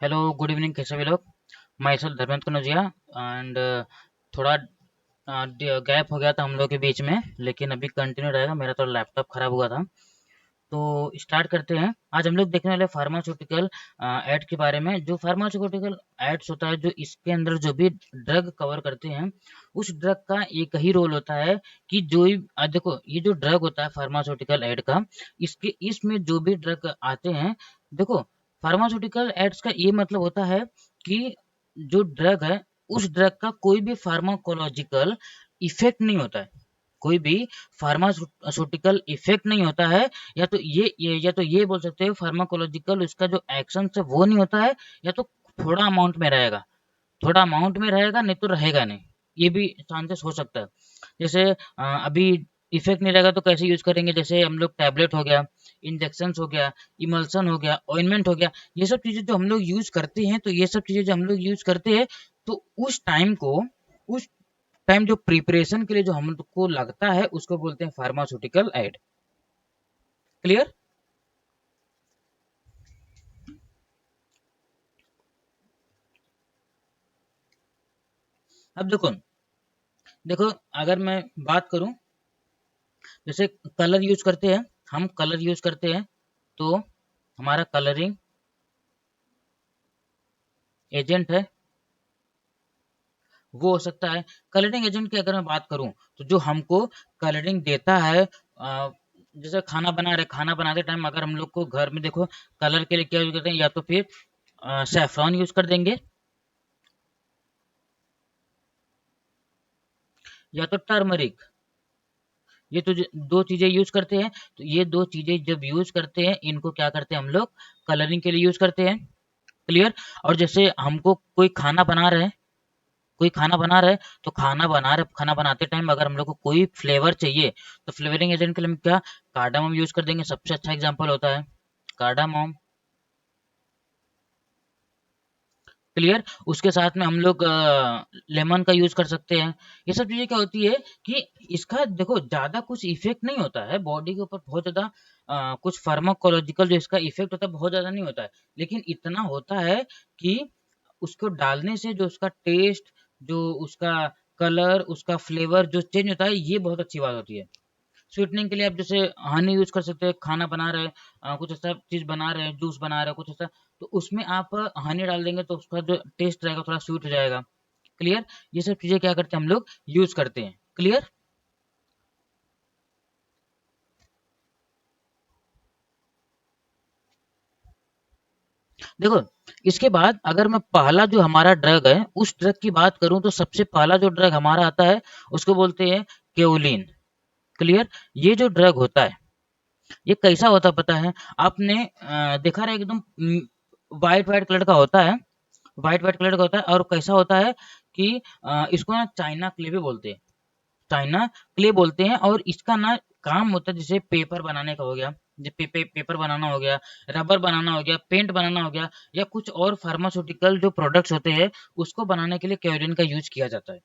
Hello good evening, कैसे भी लोग। Myself Dharmendra Kanojia and थोड़ा गैप हो गया था हम लोग के बीच में, लेकिन अभी कंटिन्यू रहेगा। मेरा तो लैपटॉप खराब हुआ था, तो स्टार्ट करते हैं। आज हम लोग देखने वाले फार्मास्यूटिकल एड के बारे में। जो फार्मास्यूटिकल एड्स होता है, जो इसके अंदर जो भी ड्रग कवर करते हैं, उस ड्रग का एक ही रोल होता है कि जो देखो, ये जो ड्रग होता है फार्मास्यूटिकल एड का, इसके इसमें जो भी ड्रग आते हैं, देखो, फार्मास्यूटिकल एड्स का ये मतलब होता है कि जो ड्रग है, उस ड्रग का कोई भी फार्माकोलॉजिकल इफेक्ट नहीं होता है। कोई भी फार्मास्यूटिकल इफेक्ट नहीं होता है। या तो ये बोल सकते हो, फार्माकोलॉजिकल उसका जो एक्शन है वो नहीं होता है, या तो थोड़ा अमाउंट में रहेगा। थोड़ा अमाउंट में रहेगा, नहीं तो रहेगा नहीं। ये भी चांसेस हो सकता है। जैसे अभी इफेक्ट नहीं रहेगा तो कैसे यूज करेंगे? जैसे हम लोग टैबलेट हो गया, इंजेक्शन हो गया, इमल्सन हो गया, ऑइंटमेंट हो गया, ये सब चीजें जो हम लोग यूज करते हैं, तो ये सब चीजें जो हम लोग यूज करते हैं, तो उस टाइम जो प्रिपरेशन के लिए जो हमको लगता है, उसको बोलते हैं फार्मास्यूटिकल एड। क्लियर? अब देखो, देखो, अगर मैं बात करूं, जैसे कलर यूज करते हैं, हम कलर यूज करते हैं, तो हमारा कलरिंग एजेंट है, वो हो सकता है। कलरिंग एजेंट की अगर मैं बात करूं, तो जो हमको कलरिंग देता है, जैसे खाना बनाते टाइम अगर हम लोग को घर में देखो, कलर के लिए क्या यूज करते हैं? या तो फिर सैफरॉन यूज कर देंगे, या तो टर्मरिक। ये तो दो चीजें यूज करते हैं। तो ये दो चीजें जब यूज करते हैं, इनको क्या करते हैं हम लोग? कलरिंग के लिए यूज करते हैं। क्लियर? और जैसे हमको कोई खाना बना रहे, तो खाना बनाते टाइम अगर हम लोग को कोई फ्लेवर चाहिए, तो फ्लेवरिंग एजेंट के लिए हम क्या? कार्डामम यूज कर देंगे। सबसे अच्छा एग्जांपल होता है कार्डामम। क्लियर? उसके साथ में हम लोग लेमन का यूज कर सकते हैं। ये सब चीजें क्या होती है कि इसका देखो ज्यादा कुछ इफेक्ट नहीं होता है बॉडी के ऊपर, बहुत ज्यादा कुछ फार्माकोलॉजिकल जो इसका इफेक्ट होता है, बहुत ज्यादा नहीं होता है। लेकिन इतना होता है कि उसको डालने से जो उसका टेस्ट, जो उसका कलर, उसका फ्लेवर जो चेंज होता है, ये बहुत अच्छी बात होती है। स्वीटनिंग के लिए आप जैसे हनी यूज कर सकते हैं। खाना बना रहे, कुछ ऐसा चीज बना रहे हैं, जूस बना रहे हैं, कुछ ऐसा, तो उसमें आप हनी डाल देंगे, तो उसका जो टेस्ट रहेगा थोड़ा स्वीट हो जाएगा। क्लियर? ये सब चीजें क्या करते हैं हम लोग? यूज करते हैं। क्लियर? देखो, इसके बाद अगर मैं पहला जो हमारा ड्रग है, उस ड्रग की बात करूं, तो सबसे पहला जो ड्रग हमारा आता है, उसको बोलते हैं केओलिन। क्लियर? ये जो ड्रग होता है, ये कैसा होता है पता है? आपने देखा रहा, एकदम व्हाइट व्हाइट कलर का होता है। व्हाइट व्हाइट कलर का होता है, और कैसा होता है कि इसको ना चाइना क्ले भी बोलते हैं। चाइना क्ले बोलते हैं। और इसका ना काम होता है, जैसे पेपर बनाने का हो गया, पेपर बनाना हो गया, रबर बनाना हो गया, पेंट बनाना हो गया, या कुछ और फार्मास्यूटिकल जो प्रोडक्ट्स होते हैं, उसको बनाने के लिए केरोसिन का यूज किया जाता है।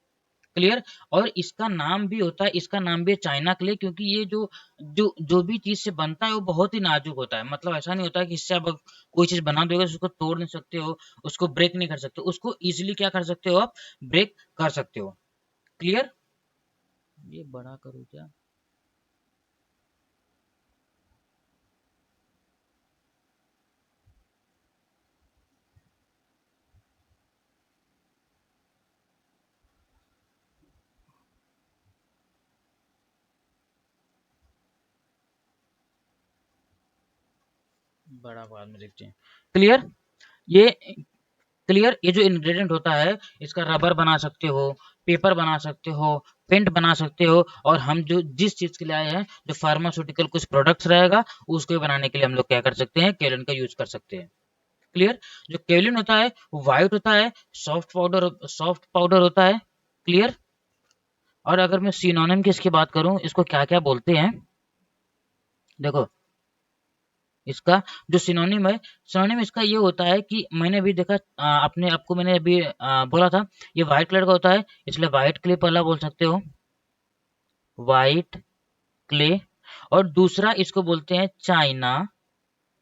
क्लियर? और इसका नाम भी होता है, इसका नाम भी है चाइना क्ले, क्योंकि ये जो जो जो भी चीज से बनता है, वो बहुत ही नाजुक होता है। मतलब ऐसा नहीं होता है कि इससे आप कोई चीज बना दोगे तो उसको तोड़ नहीं सकते हो, उसको ब्रेक नहीं कर सकते, उसको इजिली क्या कर सकते हो आप? ब्रेक कर सकते हो। क्लियर? ये बड़ा करूँ क्या? बड़ा बाद में देखते हैं। क्लियर? ये क्लियर? ये जो इंग्रेडिएंट होता है, इसका रबर बना सकते हो, पेपर बना सकते हो, पेंट बना सकते हो, और हम जो जिस चीज के लिए आए हैं, जो फार्मास्यूटिकल कुछ प्रोडक्ट्स रहेगा, उसको बनाने के लिए हम लोग क्या कर सकते हैं? केलन का यूज कर सकते हैं। क्लियर? जो केवलिन होता है वो व्हाइट होता है, सॉफ्ट पाउडर होता है। क्लियर? और अगर मैं सिनोनिम की इसकी बात करूं, इसको क्या क्या बोलते हैं? देखो, इसका जो सिनोनिम है, सिनोनिम इसका ये होता है कि मैंने अभी देखा, अपने आपको मैंने अभी बोला था, ये व्हाइट कलर का होता है, इसलिए व्हाइट क्ले पहला बोल सकते हो, व्हाइट क्ले। और दूसरा इसको बोलते हैं चाइना,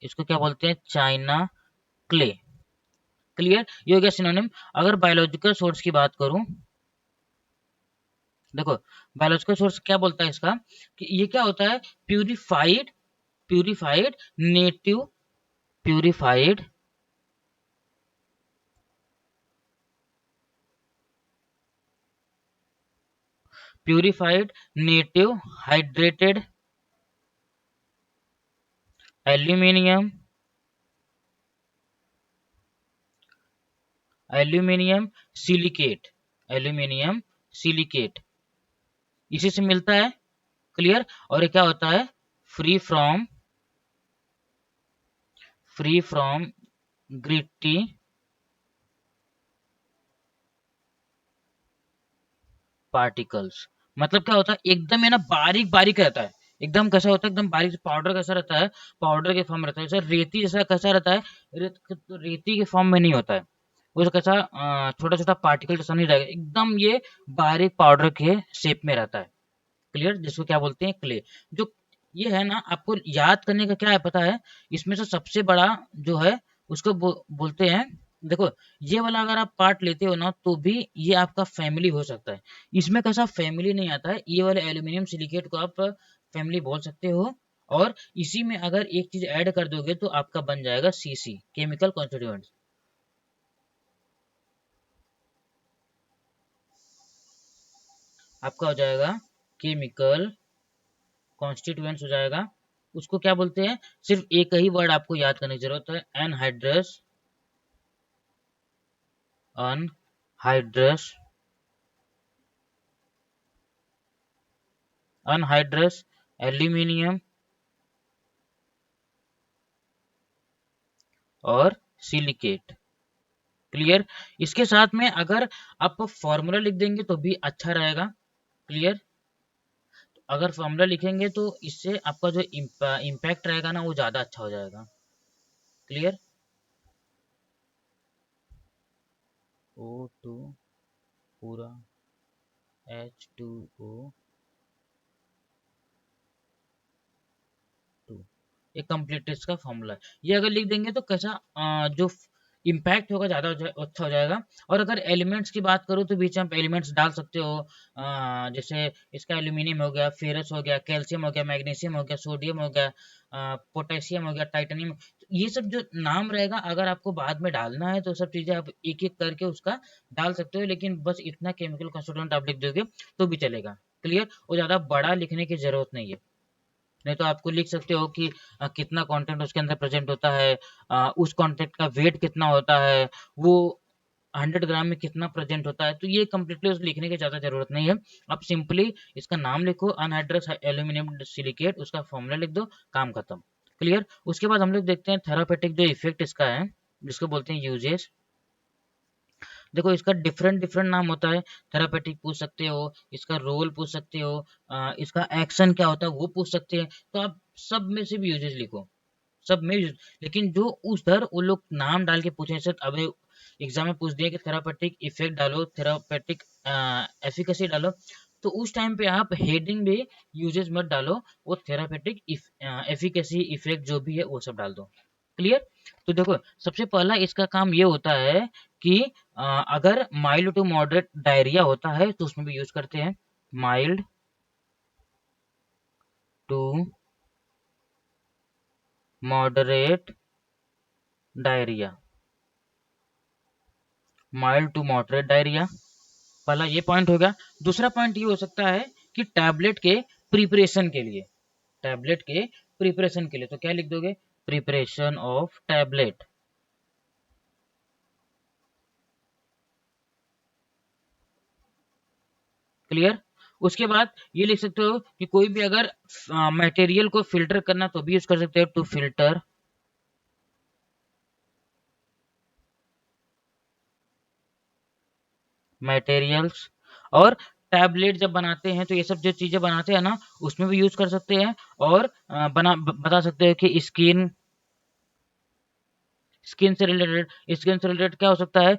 इसको क्या बोलते हैं? China clay. क्लियर, ये हो गया सिनोनिम। अगर बायोलॉजिकल सोर्स की बात करूं, देखो बायोलॉजिकल सोर्स क्या बोलता है इसका, कि ये क्या होता है, purified, purified native, purified, purified native hydrated aluminium, aluminium silicate, aluminium silicate, इसी से मिलता है। क्लियर, और ये क्या होता है, free from, free from gritty particles. मतलब क्या होता है, एकदम है ना बारीक बारीक रहता है, एकदम कैसा होता है, एकदम बारीक पाउडर कैसा रहता है, पाउडर के फॉर्म में रहता है, जैसे रेती जैसा कैसा रहता है, रेती के फॉर्म में नहीं होता है वो, कैसा छोटा छोटा पार्टिकल जैसा नहीं रहेगा, एकदम ये बारीक पाउडर के शेप में रहता है। क्लियर, जिसको क्या बोलते हैं, क्ले। जो ये है ना, आपको याद करने का क्या है पता है, इसमें से सबसे बड़ा जो है उसको बोलते हैं, देखो ये वाला अगर आप पार्ट लेते हो ना तो भी ये आपका फैमिली हो सकता है, इसमें कैसा फैमिली नहीं आता है, ये वाले एल्यूमिनियम सिलिकेट को आप फैमिली बोल सकते हो। और इसी में अगर एक चीज ऐड कर दोगे तो आपका बन जाएगा सीसी, केमिकल कॉन्स्टिट्यूएंट, आपका हो जाएगा केमिकल कॉन्स्टिट्यूएंट्स हो जाएगा। उसको क्या बोलते हैं, सिर्फ एक ही वर्ड आपको याद करने की जरूरत है, एनहाइड्रस, अनहाइड्रस, अनहाइड्रस एल्यूमिनियम और सिलिकेट। क्लियर, इसके साथ में अगर आप फॉर्मूला लिख देंगे तो भी अच्छा रहेगा। क्लियर, अगर फॉर्मूला लिखेंगे तो इससे आपका जो इम्पैक्ट रहेगा ना वो ज्यादा अच्छा हो जाएगा। क्लियर, O2 पूरा H2O 2, ये कंप्लीट इसका फॉर्मूला है। ये अगर लिख देंगे तो कैसा जो इम्पैक्ट होगा ज़्यादा अच्छा हो जाएगा। और अगर एलिमेंट्स की बात करूँ तो बीच में आप एलिमेंट्स डाल सकते हो, जैसे इसका एल्यूमिनियम हो गया, फेरस हो गया, कैल्शियम हो गया, मैग्नीशियम हो गया, सोडियम हो गया, पोटेशियम हो गया, टाइटेनियम, ये सब जो नाम रहेगा अगर आपको बाद में डालना है तो सब चीज़ें आप एक एक करके उसका डाल सकते हो, लेकिन बस इतना केमिकल कंस्टिट्यूएंट आप लिख दोगे तो भी चलेगा। क्लियर, और ज़्यादा बड़ा लिखने की जरूरत नहीं है। नहीं तो आपको लिख सकते हो कि कितना कंटेंट उसके अंदर प्रेजेंट होता है, उस कंटेंट का वेट कितना होता है, वो 100 ग्राम में कितना प्रेजेंट होता है, तो ये कंप्लीटली उस लिखने की ज़्यादा ज़रूरत नहीं है। आप सिंपली इसका नाम लिखो, अनहाइड्रस एल्यूमिनियम सिलिकेट, उसका फॉर्मूला लिख दो, काम खत्म। क्लियर, उसके बाद हम लोग देखते हैं थेरापेटिक जो इफेक्ट इसका है, जिसको बोलते हैं यूजेस। देखो इसका डिफरेंट डिफरेंट नाम होता है, थेरापेटिक पूछ सकते हो, इसका रोल पूछ सकते हो, इसका एक्शन क्या होता है वो पूछ सकते हैं, तो आप सब में से भी यूजेस लिखो, सब में यूज। लेकिन जो उधर वो लोग नाम डाल के पूछे, जैसे अब एग्जाम में पूछ दिया कि थेरापेटिक इफेक्ट डालो, थेरापेटिक एफिकेसी डालो, तो उस टाइम पे आप हेडिंग में यूजेस मत डालो, वो थेरापेटिक एफिकेसी इफेक्ट जो भी है वो सब डाल दो। क्लियर, तो देखो सबसे पहला इसका काम ये होता है कि अगर माइल्ड टू मॉडरेट डायरिया होता है तो उसमें भी यूज करते हैं, mild to moderate diarrhoea, mild to moderate diarrhoea, पहला ये पॉइंट हो गया। दूसरा पॉइंट ये हो सकता है कि टैबलेट के प्रिपरेशन के लिए, टैबलेट के प्रिपरेशन के लिए तो क्या लिख दोगे, प्रिपरेशन ऑफ टैबलेट। क्लियर, उसके बाद ये लिख सकते हो कि कोई भी अगर मटेरियल को फिल्टर करना तो भी यूज कर सकते हो, टू फिल्टर मटेरियल्स। और टैबलेट जब बनाते हैं तो ये सब जो चीजें बनाते हैं ना उसमें भी यूज कर सकते हैं। और बता सकते हैं कि स्किन, स्किन से रिलेटेड, स्किन से रिलेटेड क्या हो सकता है,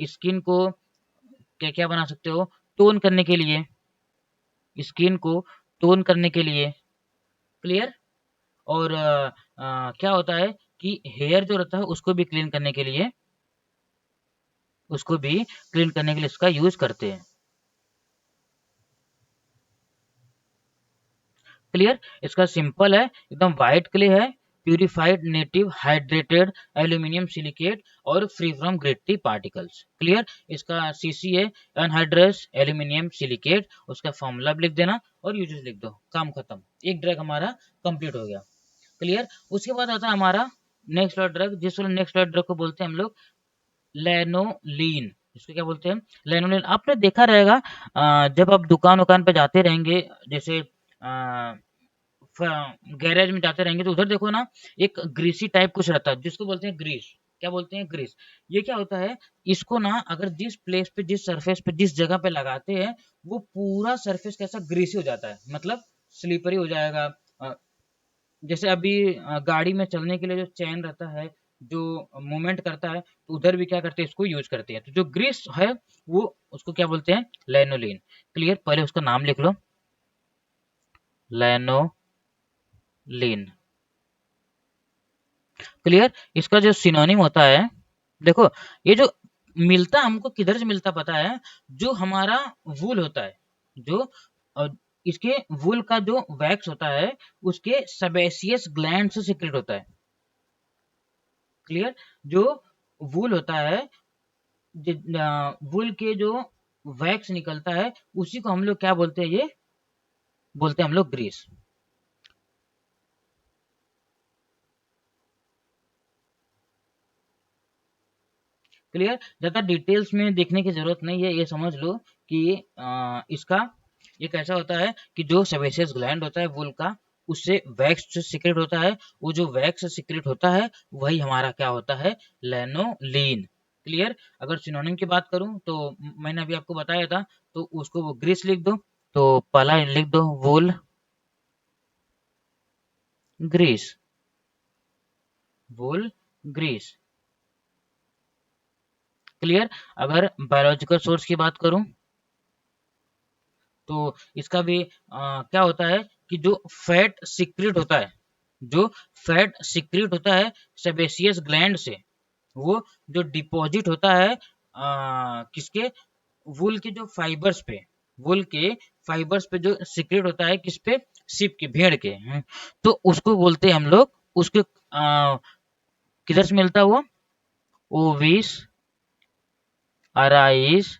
स्किन को क्या क्या बना सकते हो, टोन करने के लिए, स्किन को टोन करने के लिए। क्लियर, और क्या होता है कि हेयर जो रहता है उसको भी क्लीन करने के लिए, उसको भी क्लीन करने के लिए इसका यूज करते हैं। क्लियर। इसका सिंपल है, एकदम वाइट क्ले है, purified native hydrated aluminium silicate और फ्री फ्रॉम ग्रेटी पार्टिकल्स। क्लियर। इसका सीसी है अनहाइड्रस एल्यूमिनियम सिलिकेट, उसका फॉर्मूला लिख देना और यूजेस लिख दो, काम खत्म, एक ड्रग हमारा कंप्लीट हो गया। क्लियर। उसके बाद आता है हमारा नेक्स्ट ड्रग, जिसको नेक्स्ट ड्रग को बोलते हैं हम लोग लैनोलीन। इसको क्या बोलते हैं? लैनोलीन। आपने देखा रहेगा जब आप दुकान वुकान पे जाते रहेंगे, जैसे गैरेज में जाते रहेंगे, तो उधर देखो ना, एक ग्रीसी टाइप कुछ रहता है जिसको बोलते हैं ग्रीस। क्या बोलते हैं? ग्रीस। ये क्या होता है, इसको ना अगर जिस प्लेस पे, जिस सरफेस पे, जिस जगह पे लगाते हैं, वो पूरा सरफेस कैसा ग्रीसी हो जाता है, मतलब स्लीपरी हो जाएगा। अ, जैसे अभी गाड़ी में चलने के लिए जो चैन रहता है, जो मूवमेंट करता है, तो उधर भी क्या करते हैं, इसको यूज करते हैं। तो जो ग्रीस है, वो उसको क्या बोलते हैं? लैनोलीन। क्लियर। पहले उसका नाम लिख लो, लैनोलीन। क्लियर। इसका जो सिनोनिम होता है, देखो, ये जो मिलता हमको किधर से मिलता पता है? जो हमारा वूल होता है, जो अ, इसके वूल का जो वैक्स होता है, उसके सेबेसियस ग्लैंड से सिक्रेट होता है। क्लियर। जो वूल होता है, वूल के जो वैक्स निकलता है, उसी को हम लोग क्या बोलते हैं? ये बोलते हैं हम लोग ग्रीस। क्लियर। ज्यादा डिटेल्स में देखने की जरूरत नहीं है, ये समझ लो कि इसका ये कैसा होता है कि जो सेबेसियस ग्लैंड होता है वुल का, उससे वैक्स सीक्रेट होता है। वो जो वैक्स सीक्रेट होता है, वही हमारा क्या होता है? लैनोलीन। क्लियर। अगर सिनोनिम की बात करूं, तो मैंने अभी आपको बताया था, तो उसको वो ग्रीस लिख दो। तो पहला लिख दो वुल ग्रीस, वुल ग्रीस। क्लियर। अगर बायोलॉजिकल सोर्स की बात करूं, तो इसका भी क्या होता है कि जो फैट सिक्रीट होता है, जो फैट सिक्रीट होता है सेबेसियस ग्लैंड से, वो जो डिपॉजिट होता है किसके? वुल के जो फाइबर्स पे, वुल के फाइबर्स पे जो सिक्रेट होता है, किस पे? सिप के, भेड़ के। तो उसको बोलते हैं हम लोग, उसके किधर से मिलता है वो? ओविस अराइज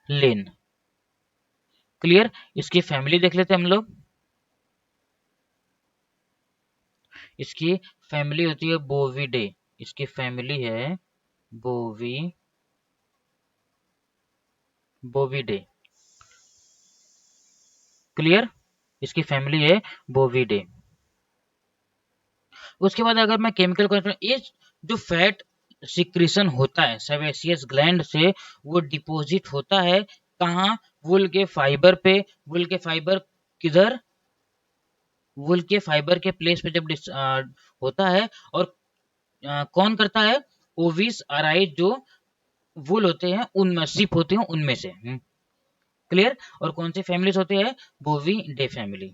लिन। क्लियर। इसकी फैमिली देख लेते हैं हम लोग। इसकी फैमिली होती है बोविडे। इसकी फैमिली है बोवी बोविडे। क्लियर। इसकी फैमिली है बोविडे। उसके बाद अगर मैं केमिकल को, ये जो फैट सिक्रीशन होता है सेबेसियस ग्लैंड से, वो डिपॉजिट होता है कहाँ? वुल के फाइबर पे। वुल के फाइबर किधर? वुल के फाइबर के प्लेस पे जब होता है, और कौन करता है? ओविस अराइज, जो वुल होते हैं उनमें, सिप होते हैं उनमें से। क्लियर। और कौन सी फैमिलीज होती है? बोवी डे फैमिली।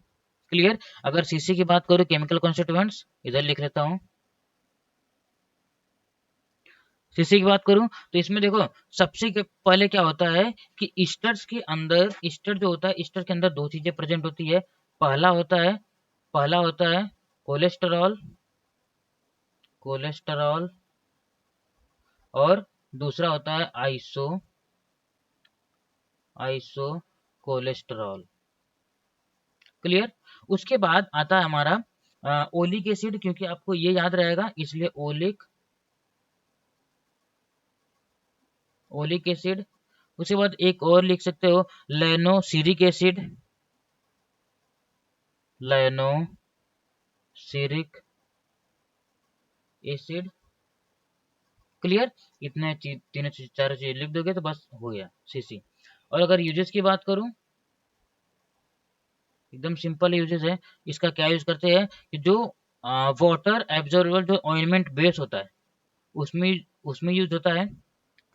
क्लियर। अगर सीसी की बात करूं, केमिकल कॉन्स्टिट्यूएंट्स इधर लिख लेता हूं। सीसी की बात करूं, तो इसमें देखो, सबसे पहले क्या होता है कि ईस्टर्स के अंदर, ईस्टर जो होता है, ईस्टर के अंदर दो चीजें प्रेजेंट होती है। पहला होता है पहला होता है कोलेस्टेरॉल, कोलेस्टेरॉल। और दूसरा होता है आइसो कोलेस्टेरॉल। क्लियर। उसके बाद आता है हमारा ओलिक एसिड, क्योंकि आपको ये याद रहेगा, इसलिए ओलिक एसिड। उसके बाद एक और लिख सकते हो, लैनोसिरिक एसिड, लैनोसिरिक एसिड। क्लियर। इतने चीज, तीनों चीज, चारों चीज लिख दोगे तो बस हो गया सीसी। और अगर यूजेस की बात करूं, एकदम सिंपल यूजेस है। इसका क्या यूज करते हैं कि जो वाटर एब्जॉर्बल जो ऑइंटमेंट बेस होता है, उसमें उसमें यूज होता है।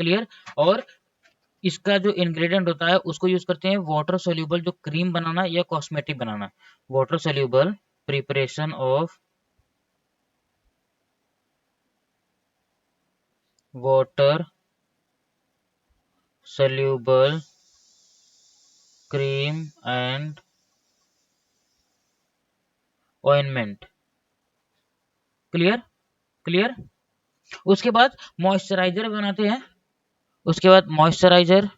क्लियर। और इसका जो इंग्रेडिएंट होता है, उसको यूज करते हैं वाटर सोल्यूबल जो क्रीम बनाना या cosmetic banana. Water soluble preparation of water soluble cream and ointment। Clear clear. उसके बाद मॉइस्चराइजर बनाते हैं। उसके बाद मॉइस्चराइजर,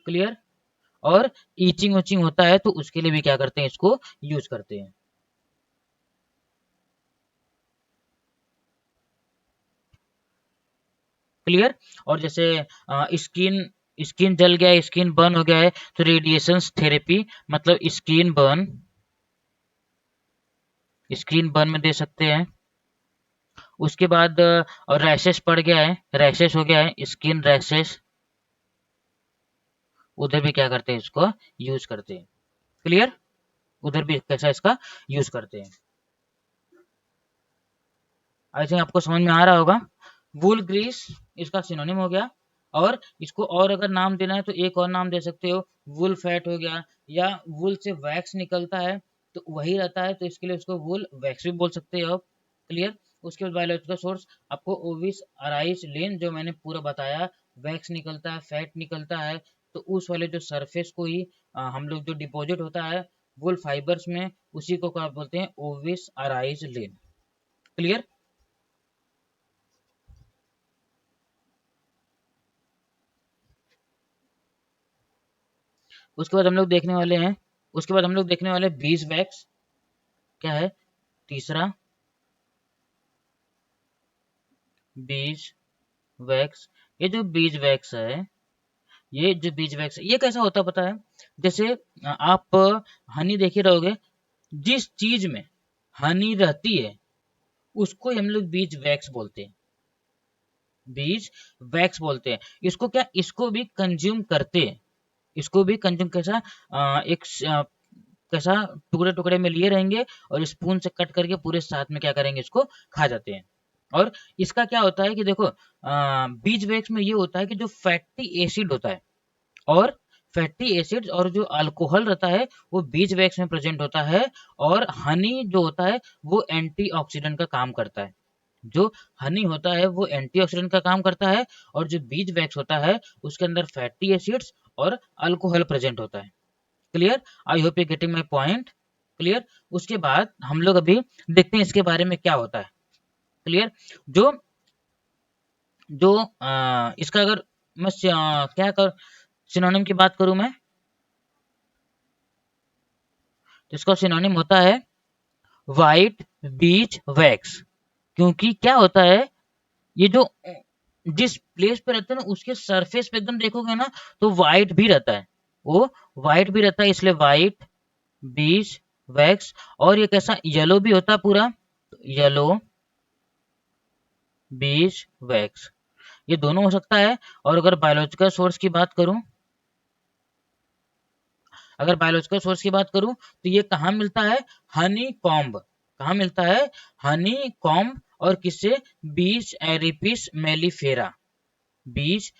क्लियर। और ईचिंग उचिंग होता है तो उसके लिए भी क्या करते हैं, इसको यूज करते हैं। क्लियर। और जैसे स्किन स्किन जल गया है, स्किन बर्न हो गया है, तो रेडिएशन थेरेपी, मतलब स्किन बर्न में दे सकते हैं। उसके बाद और रैशेस पड़ गया है, रैशेस हो गया है, स्किन रैशेस, उधर भी क्या करते हैं, इसको यूज करते हैं। क्लियर। उधर भी कैसा इसका यूज करते हैं। आई थिंक आपको समझ में आ रहा होगा। वूल ग्रीस इसका सिनोनिम हो गया। और इसको और अगर नाम देना है तो एक और नाम दे सकते हो, वूल फैट हो गया, या वूल से वैक्स निकलता है तो वही रहता है, तो इसके लिए उसको वूल वैक्स भी बोल सकते हो आप। क्लियर। उसके बाद बायोलॉजिकल सोर्स आपको ओविस अराइस लेन, जो मैंने पूरा बताया, वैक्स निकलता है, फैट निकलता है, तो उस वाले जो सरफेस को ही हम लोग जो डिपॉजिट होता है वूल फाइबर्स में, उसी को क्या बोलते हैं, ओविस अराइस लेन। क्लियर। उसके बाद हम लोग देखने वाले हैं, उसके बाद हम लोग देखने वाले बीज वैक्स क्या है, तीसरा बीज वैक्स। ये जो बीज वैक्स है, ये जो बीज वैक्स है, ये कैसा होता है पता है? जैसे आप हनी देखे रहोगे, जिस चीज में हनी रहती है उसको ही हम लोग बीज वैक्स बोलते हैं, बीज वैक्स बोलते हैं। इसको क्या, इसको भी कंज्यूम करते हैं, इसको भी कंज्यूम कैसा, कैसा, टुकड़े टुकड़े में लिए रहेंगे और स्पून से कट करके पूरे साथ में क्या करेंगे, इसको खा जाते हैं। और इसका क्या होता है कि देखो, बीज वैक्स में ये होता है कि जो फैटी एसिड होता है, और फैटी एसिड्स और जो अल्कोहल रहता है वो बीज वैक्स में प्रेजेंट होता है। और हनी जो होता है वो एंटीऑक्सीडेंट का काम करता है। जो हनी होता है वो एंटीऑक्सीडेंट का काम करता है, और जो बीज वैक्स होता है उसके अंदर फैटी एसिड्स और अल्कोहल प्रेजेंट होता है। Clear. I hope you getting my point. Clear. उसके बाद हम लोग अभी देखते हैं इसके बारे में क्या होता है। क्लियर। जो जो इसका अगर मैं क्या कर सिनोनिम की बात करूं मैं, तो इसका सिनोनिम होता है वाइट बीज वैक्स। क्योंकि क्या होता है, ये जो जिस प्लेस पे रहता है ना उसके सरफेस पे एकदम देखोगे ना तो वाइट भी रहता है, वो वाइट भी रहता है, इसलिए वाइट बीज वैक्स। और ये कैसा, येलो भी होता है पूरा, येलो बीज वैक्स, ये दोनों हो सकता है। और अगर बायोलॉजिकल सोर्स की बात करूं, अगर बायोलॉजिकल सोर्स की बात करूं तो ये कहाँ मिलता है, हनी कॉम्ब। कहाँ मिलता है, हनी कॉम्ब। और किससे, बीज एरिपिस मेलिफेरा, बीज,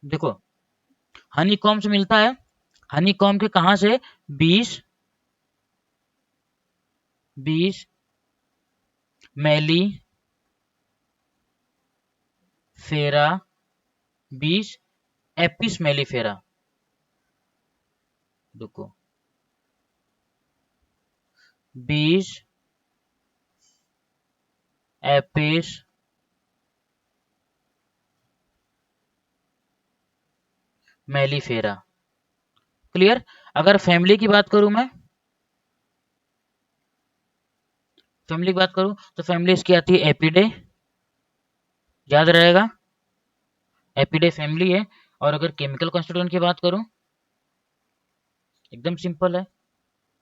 देखो हनी कॉम्ब से मिलता है। हनी कॉम्ब के कहाँ से, बीज, बीज मेलिफेरा, बीज एपिस मेलिफेरा, रुको, बीज एपिस मेलिफेरा। क्लियर। अगर फैमिली की बात करूं मैं, फैमिली की बात करूं तो फैमिली इसकी आती है एपिडे, याद रहेगा, एपिडे फैमिली है। और अगर केमिकल कॉन्स्टिट्यूएंट की बात करूं, एकदम सिंपल है,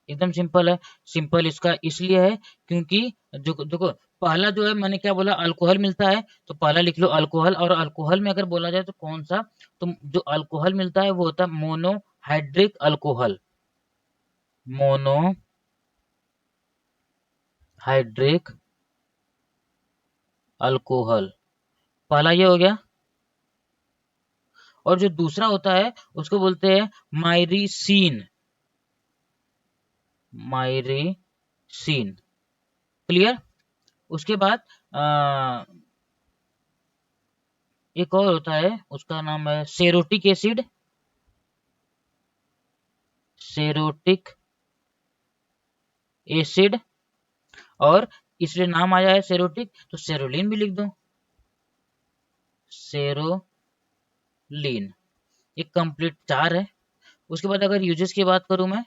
एकदम सिंपल है। सिंपल इसका इसलिए है क्योंकि जो देखो, पहला जो है मैंने क्या बोला, अल्कोहल मिलता है, तो पहला लिख लो अल्कोहल। और अल्कोहल में अगर बोला जाए तो कौन सा, तो जो अल्कोहल मिलता है वो होता है मोनोहाइड्रिक अल्कोहल, मोनोहाइड्रिक अल्कोहल, पहला ये हो गया। और जो दूसरा होता है उसको बोलते हैं मायरीसीन, मायरीसीन। क्लियर। उसके बाद एक और होता है, उसका नाम है सेरोटिक एसिड, सेरोटिक एसिड। और इसलिए नाम आया है सेरोटिक, तो सेरोलिन भी लिख दो, सेरोलिन। ये कंप्लीट 4 है। उसके बाद अगर यूजेस की बात करूं मैं,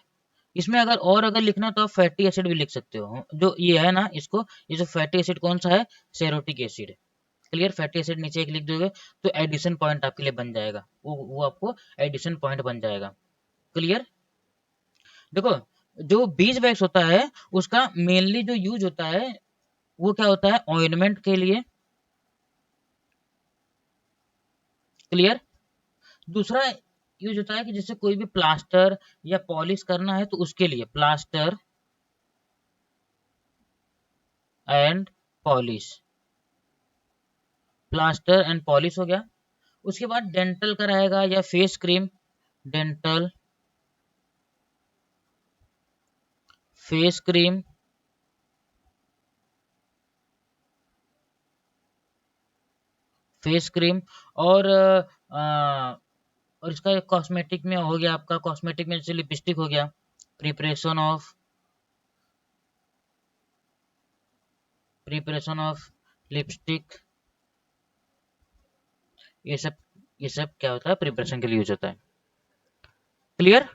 इसमें अगर लिखना है तो आप फैटी एसिड भी लिख सकते हो, जो ये है ना इसको, ये जो फैटी एसिड कौन सा है, सेरोटिक एसिड। क्लियर, फैटी एसिड नीचे एक लिख दोगे तो एडिशन पॉइंट आपके लिए बन जाएगा, वो आपको एडिशन पॉइंट बन जाएगा। क्लियर। देखो, जो बीज वैक्स होता है उसका मेनली जो यूज होता है वो क्या होता है, ऑइंटमेंट के लिए। क्लियर। दूसरा यूज होता है कि जैसे कोई भी प्लास्टर या पॉलिश करना है तो उसके लिए, plaster and polish, plaster and polish हो गया। उसके बाद डेंटल का रहेगा या face cream, dental face cream, face cream. और और इसका कॉस्मेटिक में हो गया आपका, कॉस्मेटिक में जैसे लिपस्टिक हो गया, प्रिपरेशन ऑफ लिपस्टिक, ये सब ये सब क्या होता है, प्रिपरेशन के लिए यूज होता है। Clear.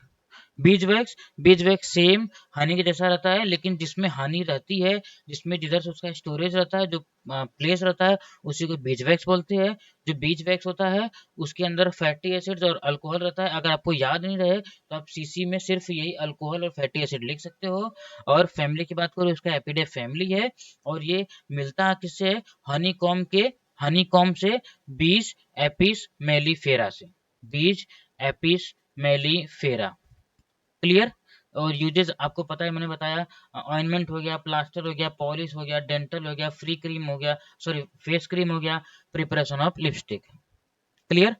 Bees wax same Honey के जैसा रहता है, लेकिन जिसमें हनी रहती है, जिसमें जिधर से उसका स्टोरेज रहता है, जो प्लेस रहता है, उसी को बीज वैक्स बोलते हैं। जो बीज वैक्स होता है उसके अंदर फैटी एसिड्स और अल्कोहल रहता है। अगर आपको याद नहीं रहे तो आप सीसी में सिर्फ यही अल्कोहल और फैटी एसिड लिख सकते हो। और फैमिली की बात करो, उसका एपिडे फैमिली है। और ये मिलता है किससे, हनी कॉम से, बीज एपिस मेलिफेरा से, बीज एपिस मेलिफेरा। क्लियर। और यूजेस आपको पता है, मैंने बताया, ऑइंटमेंट हो गया, प्लास्टर हो गया, पॉलिश हो गया, डेंटल हो गया, फ्री क्रीम हो गया, सॉरी फेस क्रीम हो गया, प्रिपरेशन ऑफ लिपस्टिक। क्लियर।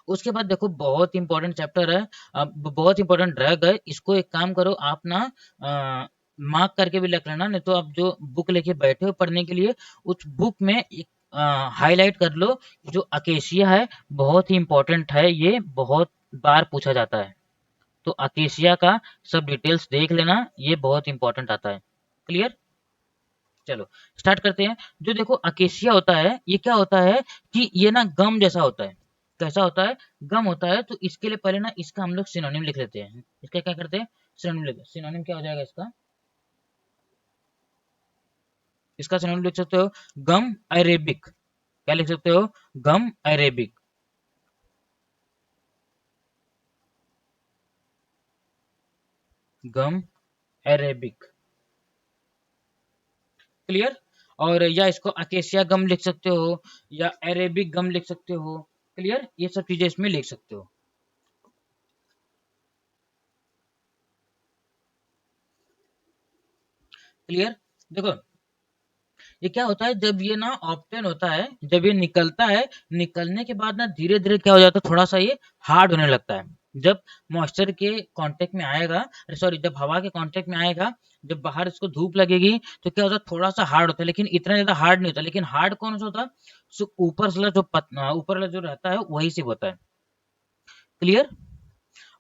उसके बाद देखो, बहुत इंपॉर्टेंट चैप्टर है, बहुत इंपॉर्टेंट ड्रग है, इसको एक काम करो आप ना, मार्क करके भी रख लेना, नहीं तो आप जो बुक लेके बैठे हो पढ़ने के लिए, उस बुक में एक हाईलाइट कर लो, जो अकेशिया है, बहुत ही इंपॉर्टेंट है, ये बहुत बार पूछा जाता है। तो अकेशिया का सब डिटेल्स देख लेना, ये बहुत इंपॉर्टेंट आता है। क्लियर। चलो स्टार्ट करते हैं। जो देखो अकेशिया होता है, ये क्या होता है कि ये ना गम जैसा होता है। कैसा होता है, गम होता है। तो इसके लिए पहले ना इसका हम लोग सिनोनिम लिख लेते हैं। इसका क्या करते हैं, सिनोनिम लिखते हैं। सिनोनिम क्या हो जाएगा इसका, इसका सिनोनिम लिख सकते हो गम अरेबिक। क्या लिख सकते हो, गम अरेबिक, गम अरेबिक। क्लियर। और या इसको अकेशिया गम लिख सकते हो, या अरेबिक गम लिख सकते हो। क्लियर, ये सब चीजें इसमें लिख सकते हो। क्लियर। देखो, ये क्या होता है, जब ये ना ऑप्टेन होता है, जब ये निकलता है, निकलने के बाद ना धीरे धीरे क्या हो जाता है, थोड़ा सा ये हार्ड होने लगता है। जब मॉइस्चर के कांटेक्ट में आएगा, सॉरी जब हवा के कांटेक्ट में आएगा, जब बाहर इसको धूप लगेगी तो क्या होता है, थोड़ा सा हार्ड होता है, लेकिन इतना ज्यादा हार्ड नहीं होता। लेकिन हार्ड कौन सा होता है, ऊपर से ऊपर वाला जो रहता है वही सिर्फ होता है। क्लियर।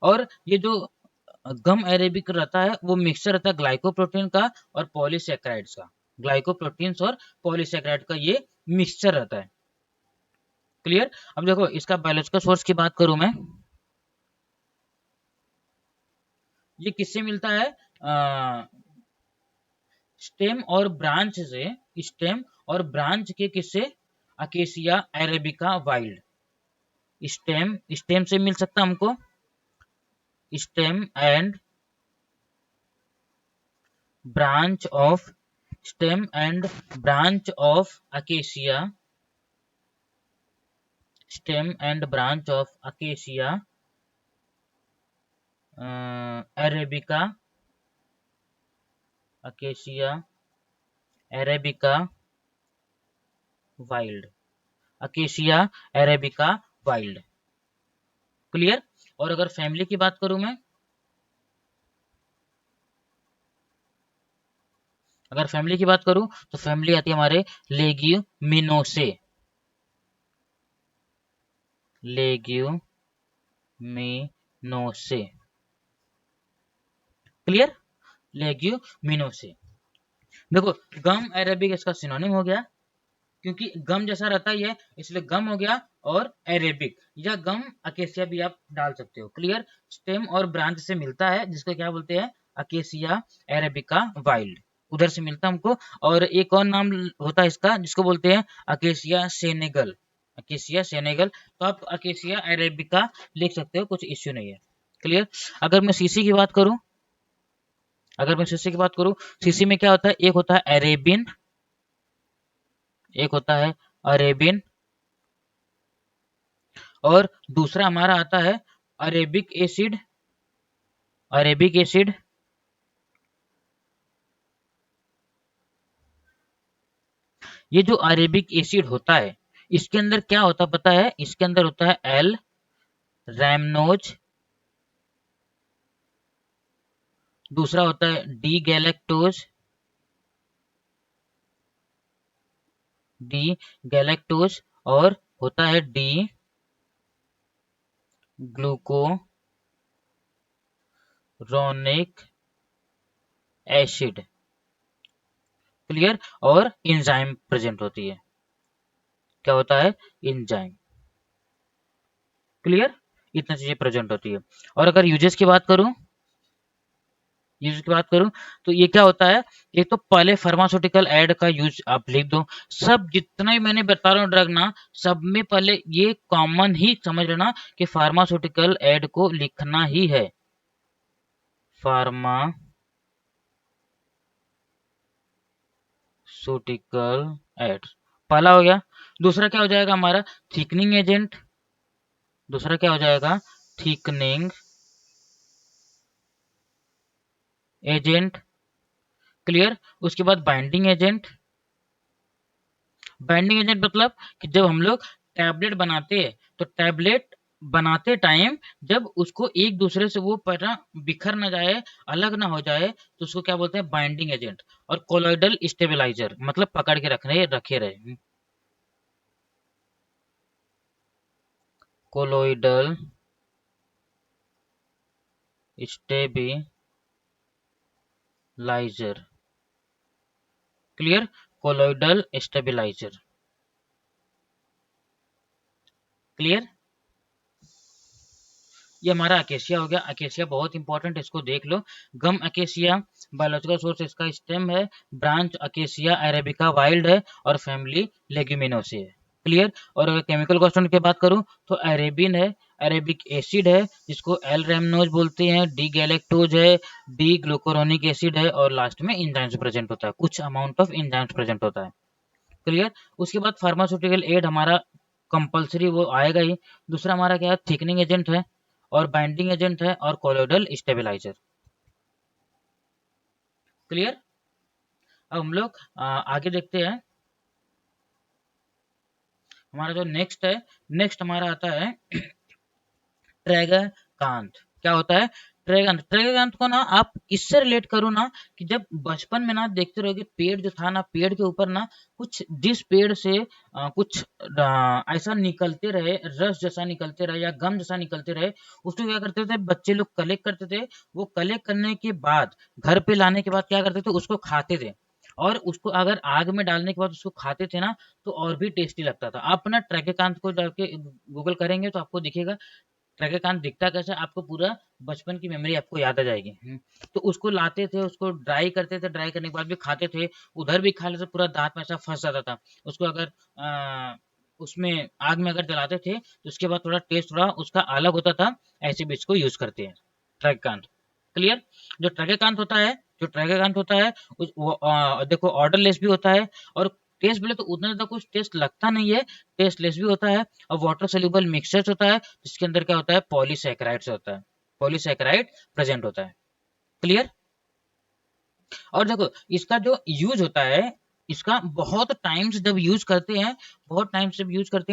और ये जो गम अरेबिक रहता है, वो मिक्सचर रहता है ग्लाइकोप्रोटीन का और पॉलीसेकेराइड्स का, ग्लाइकोप्रोटीन्स और पॉलीसेकेराइड का ये मिक्सचर रहता है। क्लियर। अब देखो, इसका बायोलॉजिकल सोर्स की बात करूं मैं, ये किससे मिलता है, स्टेम और ब्रांच से, स्टेम और ब्रांच के किससे, acacia arabica wild, stem stem से मिल सकता हमको, stem and branch of, stem and branch of acacia, stem and branch of acacia arabica, acacia arabica wild, acacia arabica wild. Clear. और अगर फैमिली की बात करूं मैं, अगर फैमिली की बात करूं तो फैमिली आती है हमारे लेग्यूमिनोसे। लेग्यूमिनोसे। क्लियर? लेग्यूमिनोसे। देखो, गम अरेबिक इसका सिनोनिम हो गया, क्योंकि गम जैसा रहता ही है इसलिए गम हो गया, और अरेबिक या गम अकेसिया भी आप डाल सकते हो। क्लियर? स्टेम और ब्रांच से मिलता है, जिसको क्या बोलते हैं, अकेसिया अरेबिका वाइल्ड, उधर से मिलता है हमको। और एक और नाम होता है इसका, जिसको बोलते हैं अकेसिया सेनेगल। अकेसिया सेनेगल, तो आप अकेसिया अरेबिका लिख सकते हो, कुछ इश्यू नहीं है। क्लियर? अगर मैं सीसी की बात करूं, सीसी में क्या होता है, एक होता है अरेबिन, एक होता है अरेबिन, और दूसरा हमारा आता है अरेबिक एसिड। अरेबिक एसिड, ये जो अरेबिक एसिड होता है, इसके अंदर क्या होता है पता है, इसके अंदर होता है एल रैमनोज, दूसरा होता है डी गैलेक्टोज, डी गैलेक्टोज, और होता है डी ग्लूकोरोनिक एसिड। क्लियर? और इंजाइम प्रेजेंट होती है, क्या होता है, इंजाइम। क्लियर? इतनी चीजें प्रेजेंट होती है। और अगर यूजेस की बात करूं, तो ये क्या होता है, एक तो पहले फार्मास्यूटिकल एड का यूज आप लिख दो। सब जितना ही मैंने बता रहा हूँ ड्रग ना, सब में पहले ये कॉमन ही समझ लेना कि फार्मास्यूटिकल एड को लिखना ही है। फार्मास्यूटिकल एड पहला हो गया। दूसरा क्या हो जाएगा हमारा, थिकनिंग एजेंट। दूसरा क्या हो जाएगा, थिकनिंग एजेंट। क्लियर? उसके बाद बाइंडिंग एजेंट। बाइंडिंग एजेंट मतलब कि जब हम लोग टैबलेट बनाते हैं, तो टैबलेट बनाते टाइम जब उसको एक दूसरे से वो पता बिखर ना जाए, अलग ना हो जाए, तो उसको क्या बोलते हैं, बाइंडिंग एजेंट। और कोलॉइडल स्टेबलाइजर मतलब पकड़ के रखे रहे। Colloidal stabiliser. Clear? Colloidal stabiliser. Clear? ये हमारा अकेशिया हो गया। अकेशिया बहुत इंपॉर्टेंट, इसको देख लो। गम अकेशिया बायोलॉजिकल सोर्स इसका स्टेम है, ब्रांच अकेशिया अरेबिका वाइल्ड है, और फैमिली लेग्यूमिनोसे है। क्लियर? और अगर केमिकल कॉन्स्टेंट की बात करूं तो अरेबिन है, अरेबिक एसिड है जिसको एल रेमनोज बोलते हैं, डी गैलेक्टोज है, डी ग्लूकोरोनिक एसिड है, और लास्ट में इंजाइम्स प्रेजेंट होता है, कुछ अमाउंट ऑफ इंजाइम्स प्रेजेंट होता है। क्लियर? उसके बाद फार्मास्यूटिकल एड हमारा कंपलसरी वो आएगा ही। दूसरा हमारा क्या है, थिकनिंग एजेंट है, और बाइंडिंग एजेंट है, और कोलोइडल स्टेबिलाईजर। क्लियर? अब हम लोग आगे देखते हैं। हमारा जो नेक्स्ट है, नेक्स्ट हमारा आता है ट्रैगकांथ। क्या होता है, ट्रैगकांथ। ट्रैगकांथ को ना आप इससे रिलेट करो ना, कि जब बचपन में ना देखते रहोगे, पेड़ जो था ना, पेड़ के ऊपर ना कुछ, जिस पेड़ से कुछ ऐसा निकलते रहे, रस जैसा निकलते रहे या गम जैसा निकलते रहे, उसको क्या करते थे बच्चे लोग, कलेक्ट करते थे। वो कलेक्ट करने के बाद घर पे लाने के बाद क्या करते थे, उसको खाते थे। और उसको अगर आग में डालने के बाद उसको खाते थे ना, तो और भी टेस्टी लगता था। आप ना ट्रैगकांथ को जाके गूगल करेंगे तो आपको दिखेगा ट्रैगरकांत दिखता कैसा है, आपको पूरा बचपन की मेमोरी आपको याद आ जाएगी। तो उसको लाते थे, उसको ड्राई करते थे, ड्राई करने के बाद भी खाते थे। उधर भी खा लेते, पूरा दांत में ऐसा फंस जाता था। उसको अगर उसमें आग में अगर जलाते थे तो उसके बाद थोड़ा टेस्ट थोड़ा उसका अलग होता था। ऐसे भी इसको यूज करते हैं, ट्रैगकांत। क्लियर? जो ट्रैगकांत होता है, वो देखो ऑर्डरलेस भी होता है, और टेस्ट बोले तो उतना ज्यादा कुछ टेस्ट लगता नहीं है, टेस्टलेस भी होता है, और वाटर सोल्यूबल मिक्सचर्स होता है, जिसके अंदर क्या होता है, पॉलीसैकेराइड्स होता है, पॉलीसैकेराइड प्रेजेंट होता है। क्लियर? और देखो इसका जो यूज होता है, इसका बहुत टाइम से जब यूज करते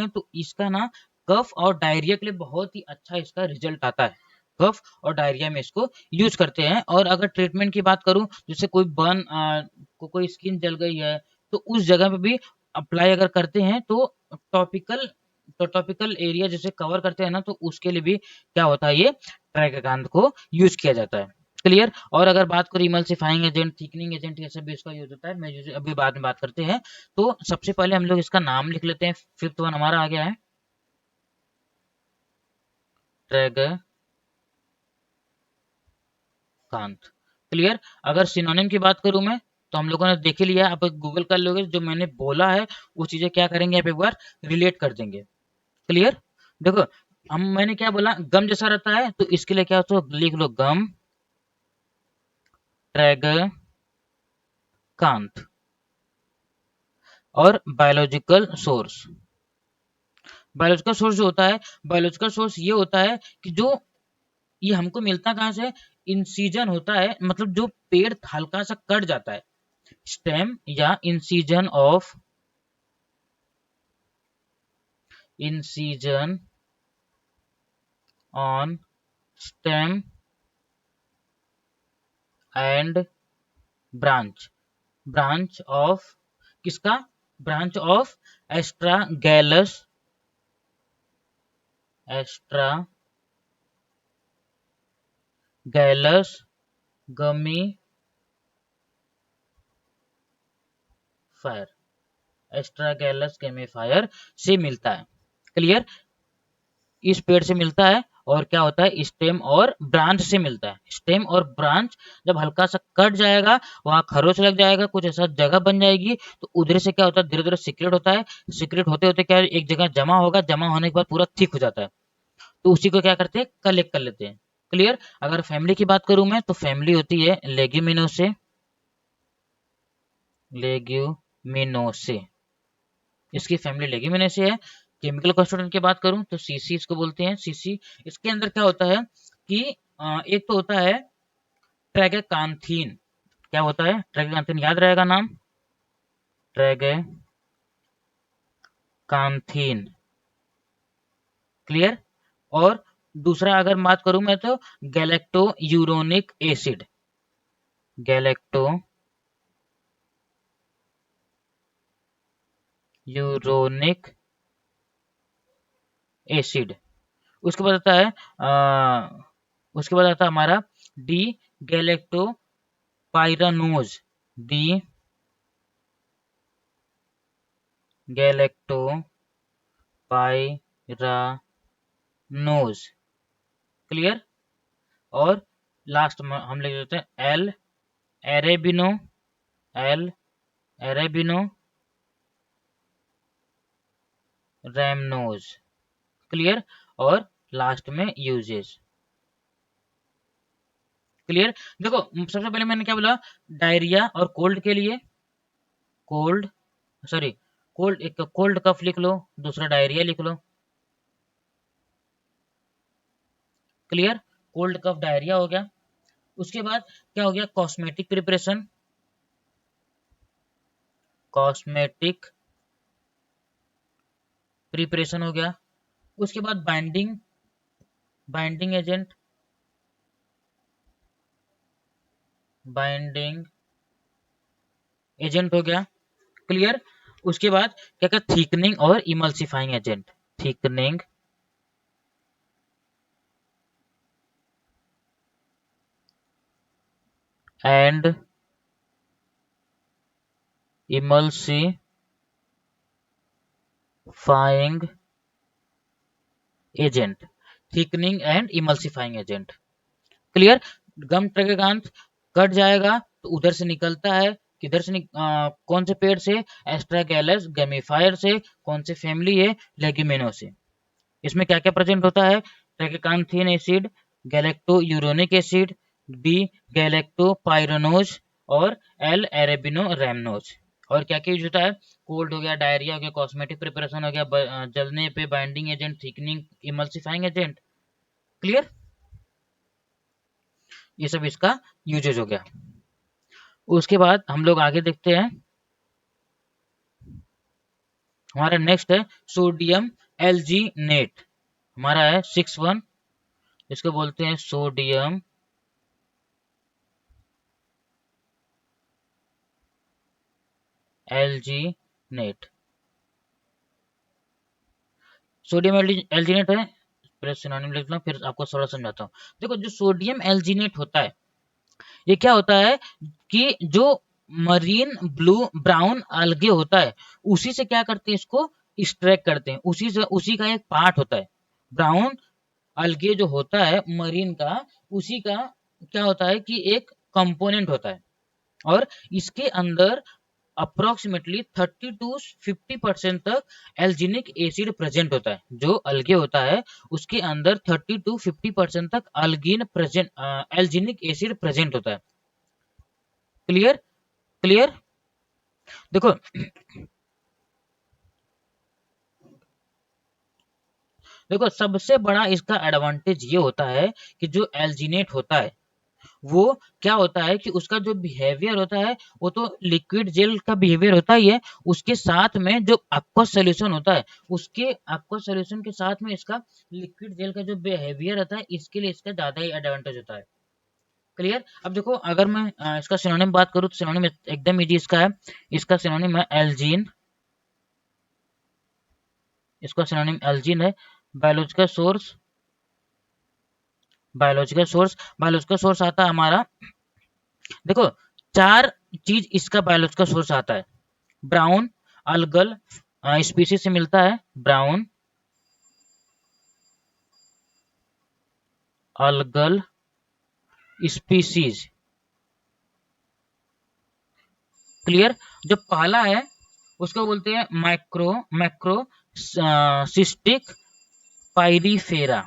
हैं, तो इसका ना कफ और डायरिया के लिए बहुत ही अच्छा इसका रिजल्ट आता है। कफ और डायरिया में इसको यूज करते हैं। और अगर ट्रीटमेंट की बात करूं, जैसे कोई बर्न कोई स्किन जल गई है, तो उस जगह पे भी अप्लाई अगर करते हैं तो टॉपिकल टॉपिकल एरिया जैसे कवर करते हैं ना, तो उसके लिए भी क्या होता है, ये ट्राइकोकांत को यूज किया जाता है। क्लियर। और अगर बात करें इमल्सिफाइंग एजेंट, थिकनिंग एजेंट, ये सब भी इसका यूज होता है, मैं अभी बाद में बात करते हैं। तो सबसे पहले हम लोग इसका नाम लिख लेते हैं। फिफ्थ वन हमारा आ गया है ट्राइकोकांत। क्लियर। अगर सिनोनिम की बात करूं मैं, तो हम लोगों ने देख ही लिया, आप गूगल कर लोगे, जो मैंने बोला है वो चीजें क्या करेंगे, आप एक बार रिलेट कर देंगे। क्लियर। देखो, मैंने क्या बोला, गम जैसा रहता है, तो इसके लिए क्या होता है, लिख लो गम ट्राइकोकांत। और बायोलॉजिकल सोर्स, बायोलॉजिकल सोर्स जो होता है, बायोलॉजिकल सोर्स ये होता है कि जो ये हमको मिलता कहाँ से, इंसीजन होता है, मतलब जो पेड़ हल्का सा कट जाता है, स्टेम या incision on stem and branch, branch of किसका, ब्रांच ऑफ एस्ट्रागैलस, एस्ट्रागैलस गमी फायर, एस्ट्रागैलस गेमिफायर से मिलता है। क्लियर। इस पेड़ से मिलता है, और क्या होता है, स्टेम और ब्रांच से मिलता है। स्टेम और ब्रांच जब हल्का सा कट जाएगा, वहां खरोच लग जाएगा, कुछ ऐसा जगह बन जाएगी, तो उधर से क्या होता है, धीरे धीरे सीक्रेट होता है, सीक्रेट होते होते क्या एक जगह जमा होगा, जमा होने के बाद पूरा थिक हो जाता है, तो उसी को क्या करते हैं, कलेक्ट कर लेते हैं। क्लियर। अगर फैमिली की बात करूं मैं, तो फैमिली होती है लेग्यूमिनोसे, लेग्यूमिनोसे, इसकी फैमिली लेग्यूमिनेसी है। केमिकल कंस्टिट्यूएंट की बात करूं तो सीसी इसको बोलते हैं, सीसी। इसके अंदर क्या होता है कि एक तो होता है ट्रैगेकांथीन। क्या होता है, ट्रैगेकांथीन, याद रहेगा नाम, ट्रैगेकांथीन। क्लियर। और दूसरा अगर बात करूं मैं, तो गैलेक्टो यूरोनिक एसिड, गैलेक्टो यूरोनिक एसिड। उसके बाद आता है उसके बाद आता है हमारा डी गैलेक्टो पाइरानोज, डी गैलेक्टो पाइरानोज। क्लियर। और लास्ट में हम लिख देते हैं एल एरेबिनो, एल एरेबिनो रैमनोज। क्लियर। और लास्ट में यूजेस। क्लियर। देखो, सबसे पहले मैंने क्या बोला, डायरिया और कोल्ड के लिए, कोल्ड, सॉरी, कोल्ड, एक कोल्ड कफ लिख लो, दूसरा डायरिया लिख लो। क्लियर। कोल्ड कफ डायरिया हो गया। उसके बाद क्या हो गया, कॉस्मेटिक प्रिपरेशन, कॉस्मेटिक प्रिपरेशन हो गया। उसके बाद binding, binding agent, binding agent हो गया। क्लियर। उसके बाद क्या क्या, थिकनिंग और emulsifying agent, thickening and emulsifying agent, thickening and emulsifying agent. Clear. Gum tragacanth cut जाएगा तो उधर से निकलता है, किधर से कौन से पेड़ से, एस्ट्रागैलस गेमिफायर से। कौन से फैमिली है, लेग्यूमिनो से। इसमें क्या क्या प्रेजेंट होता है, ट्रैगेकांथीन एसिड, गैलेक्टो यूरोनिक एसिड, बी गैलेक्टो पाइरोनोज, और एल एरेबिनो रैमनोज। और क्या क्या यूज होता है, कोल्ड हो गया, डायरिया हो गया, कॉस्मेटिक प्रिपरेशन हो गया, जलने पे binding agent, thickening, emulsifying agent. Clear. ये सब इसका यूजेज हो गया। उसके बाद हम लोग आगे देखते हैं, हमारा नेक्स्ट है सोडियम एल्जीनेट, हमारा है 6 1, इसको बोलते हैं सोडियम एल्जीनेट। सोडियम एल्जीनेट है, पहले सिनोनिम लिख लो फिर आपको थोड़ा समझाता हूँ। देखो जो सोडियम एल्जीनेट होता है, ये क्या होता है कि जो मरीन ब्लू ब्राउन अलगे होता है, उसी से क्या करते हैं, इसको एक्सट्रैक्ट करते हैं, उसी से, उसी का एक पार्ट होता है। ब्राउन अलगे जो होता है मरीन का, उसी का क्या होता है कि एक कंपोनेंट होता है, और इसके अंदर अप्रोक्सीमेटली 30 टू 50% तक एल्जीनिक एसिड प्रेजेंट होता है। जो अलगे होता है उसके अंदर 30 टू 50% तक अल्गिन प्रेजेंट एल्जीनिक एसिड प्रेजेंट होता है। क्लियर? क्लियर? देखो देखो सबसे बड़ा इसका एडवांटेज ये होता है कि जो एल्जीनेट होता है वो क्या होता है कि उसका जो बिहेवियर होता है वो तो लिक्विड जेल का बिहेवियर होता ही है, उसके साथ में जो aqueous सॉल्यूशन होता है, उसके aqueous सॉल्यूशन के साथ में इसका लिक्विड जेल का जो बिहेवियर होता है, इसके लिए इसका ज्यादा ही एडवांटेज होता है। क्लियर? अब देखो अगर मैं इसका सिनोनिम बात करूँ तो सिनोनिम एकदम इजी इसका है, इसका सिनोनिम है एल्जीन, इसका सिनोनिम एल्जीन है। बायोलॉजिकल सोर्स, बायोलॉजिकल सोर्स आता है हमारा, देखो चार चीज इसका बायोलॉजिकल सोर्स आता है। ब्राउन अल्गल स्पीसीज से मिलता है, ब्राउन अल्गल स्पीसीज। क्लियर? जो पहला है उसको बोलते हैं micro macro cystic pyrifera,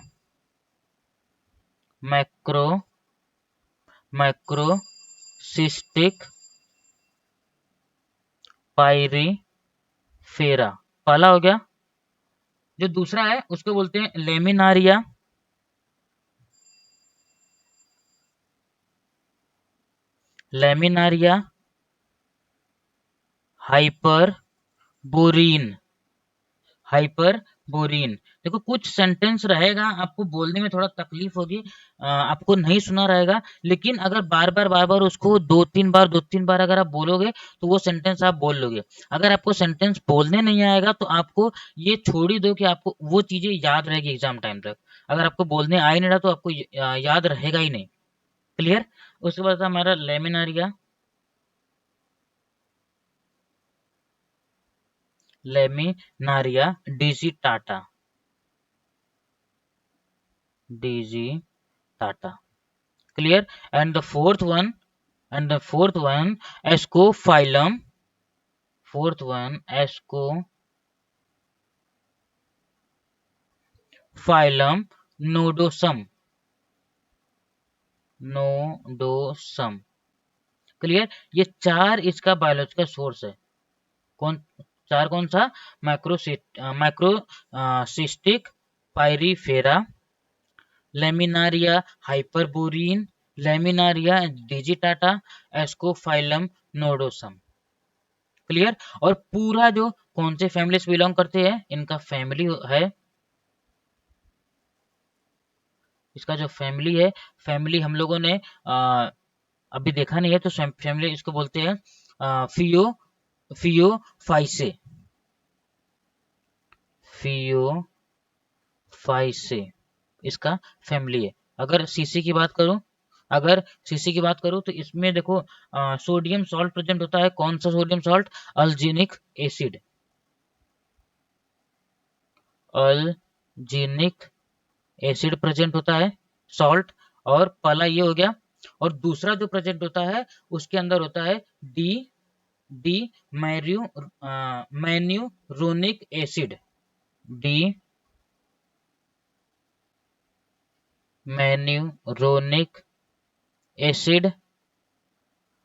macro macro cystic pyrifera, पहला हो गया। जो दूसरा है उसको बोलते हैं Laminaria, Laminaria hyperborean, hyperborean. देखो कुछ सेंटेंस रहेगा आपको बोलने में थोड़ा तकलीफ होगी, आपको नहीं सुना रहेगा, लेकिन अगर बार बार उसको दो तीन बार अगर आप बोलोगे तो वो सेंटेंस आप बोल लोगे। अगर आपको सेंटेंस बोलने नहीं आएगा तो आपको ये छोड़ ही दो कि आपको वो चीजें याद रहेगी एग्जाम टाइम तक। अगर आपको बोलने आ ही नहीं रहा तो आपको याद रहेगा ही नहीं। क्लियर? उसके बाद हमारा Laminaria, Laminaria digitata, digitata. Clear? And the fourth one, Ascophyllum, fourth one Ascophyllum nodosum, nodosum। Clear? ये चार इसका बायोलॉजिकल सोर्स है। कौन चार? कौन सा? Micro cystic pyrifera, Laminaria hyperborean, Laminaria digitata, Ascophyllum nodosum. Clear? और पूरा जो कौन से फैमिली से बिलोंग करते हैं, इनका फैमिली है, इसका जो फैमिली है, फैमिली हम लोगों ने अभी देखा नहीं है, तो फैमिली इसको बोलते हैं फियो फियोफाइसे, फियोफाइसे इसका फैमिली है। अगर सीसी की बात करूं, अगर सीसी की बात करूं तो इसमें देखो सोडियम सॉल्ट प्रेजेंट होता है। कौन सा sodium salt? Alginic acid, alginic acid present होता है, सॉल्ट। और पहला ये हो गया, और दूसरा जो प्रेजेंट होता है उसके अंदर होता है D D manu mannuronic acid, D mannuronic acid.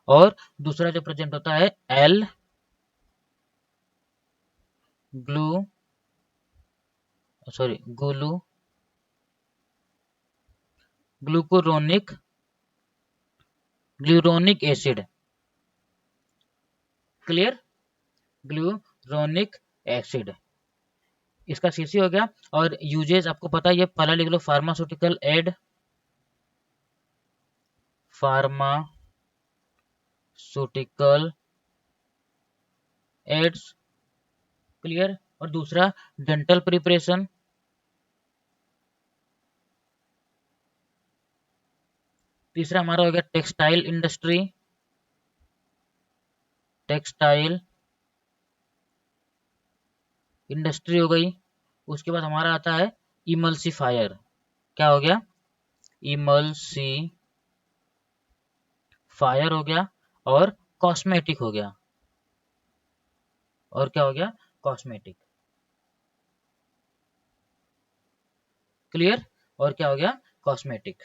और दूसरा जो प्रेजेंट होता है L glu sorry glu glucuronic gluronic acid. Clear? Gluronic acid इसका सीसी हो गया। और यूजेस आपको पता है, ये पहला लिख लो, pharmaceutical aid, pharmaceutical aids, clear. और दूसरा डेंटल प्रिपरेशन, तीसरा हमारा हो गया टेक्सटाइल इंडस्ट्री, टेक्सटाइल इंडस्ट्री हो गई। उसके बाद हमारा आता है इमल्सिफायर, क्या हो गया, इमल्सिफायर हो गया। और कॉस्मेटिक हो गया, और क्या हो गया, कॉस्मेटिक, क्लियर। और क्या हो गया, कॉस्मेटिक,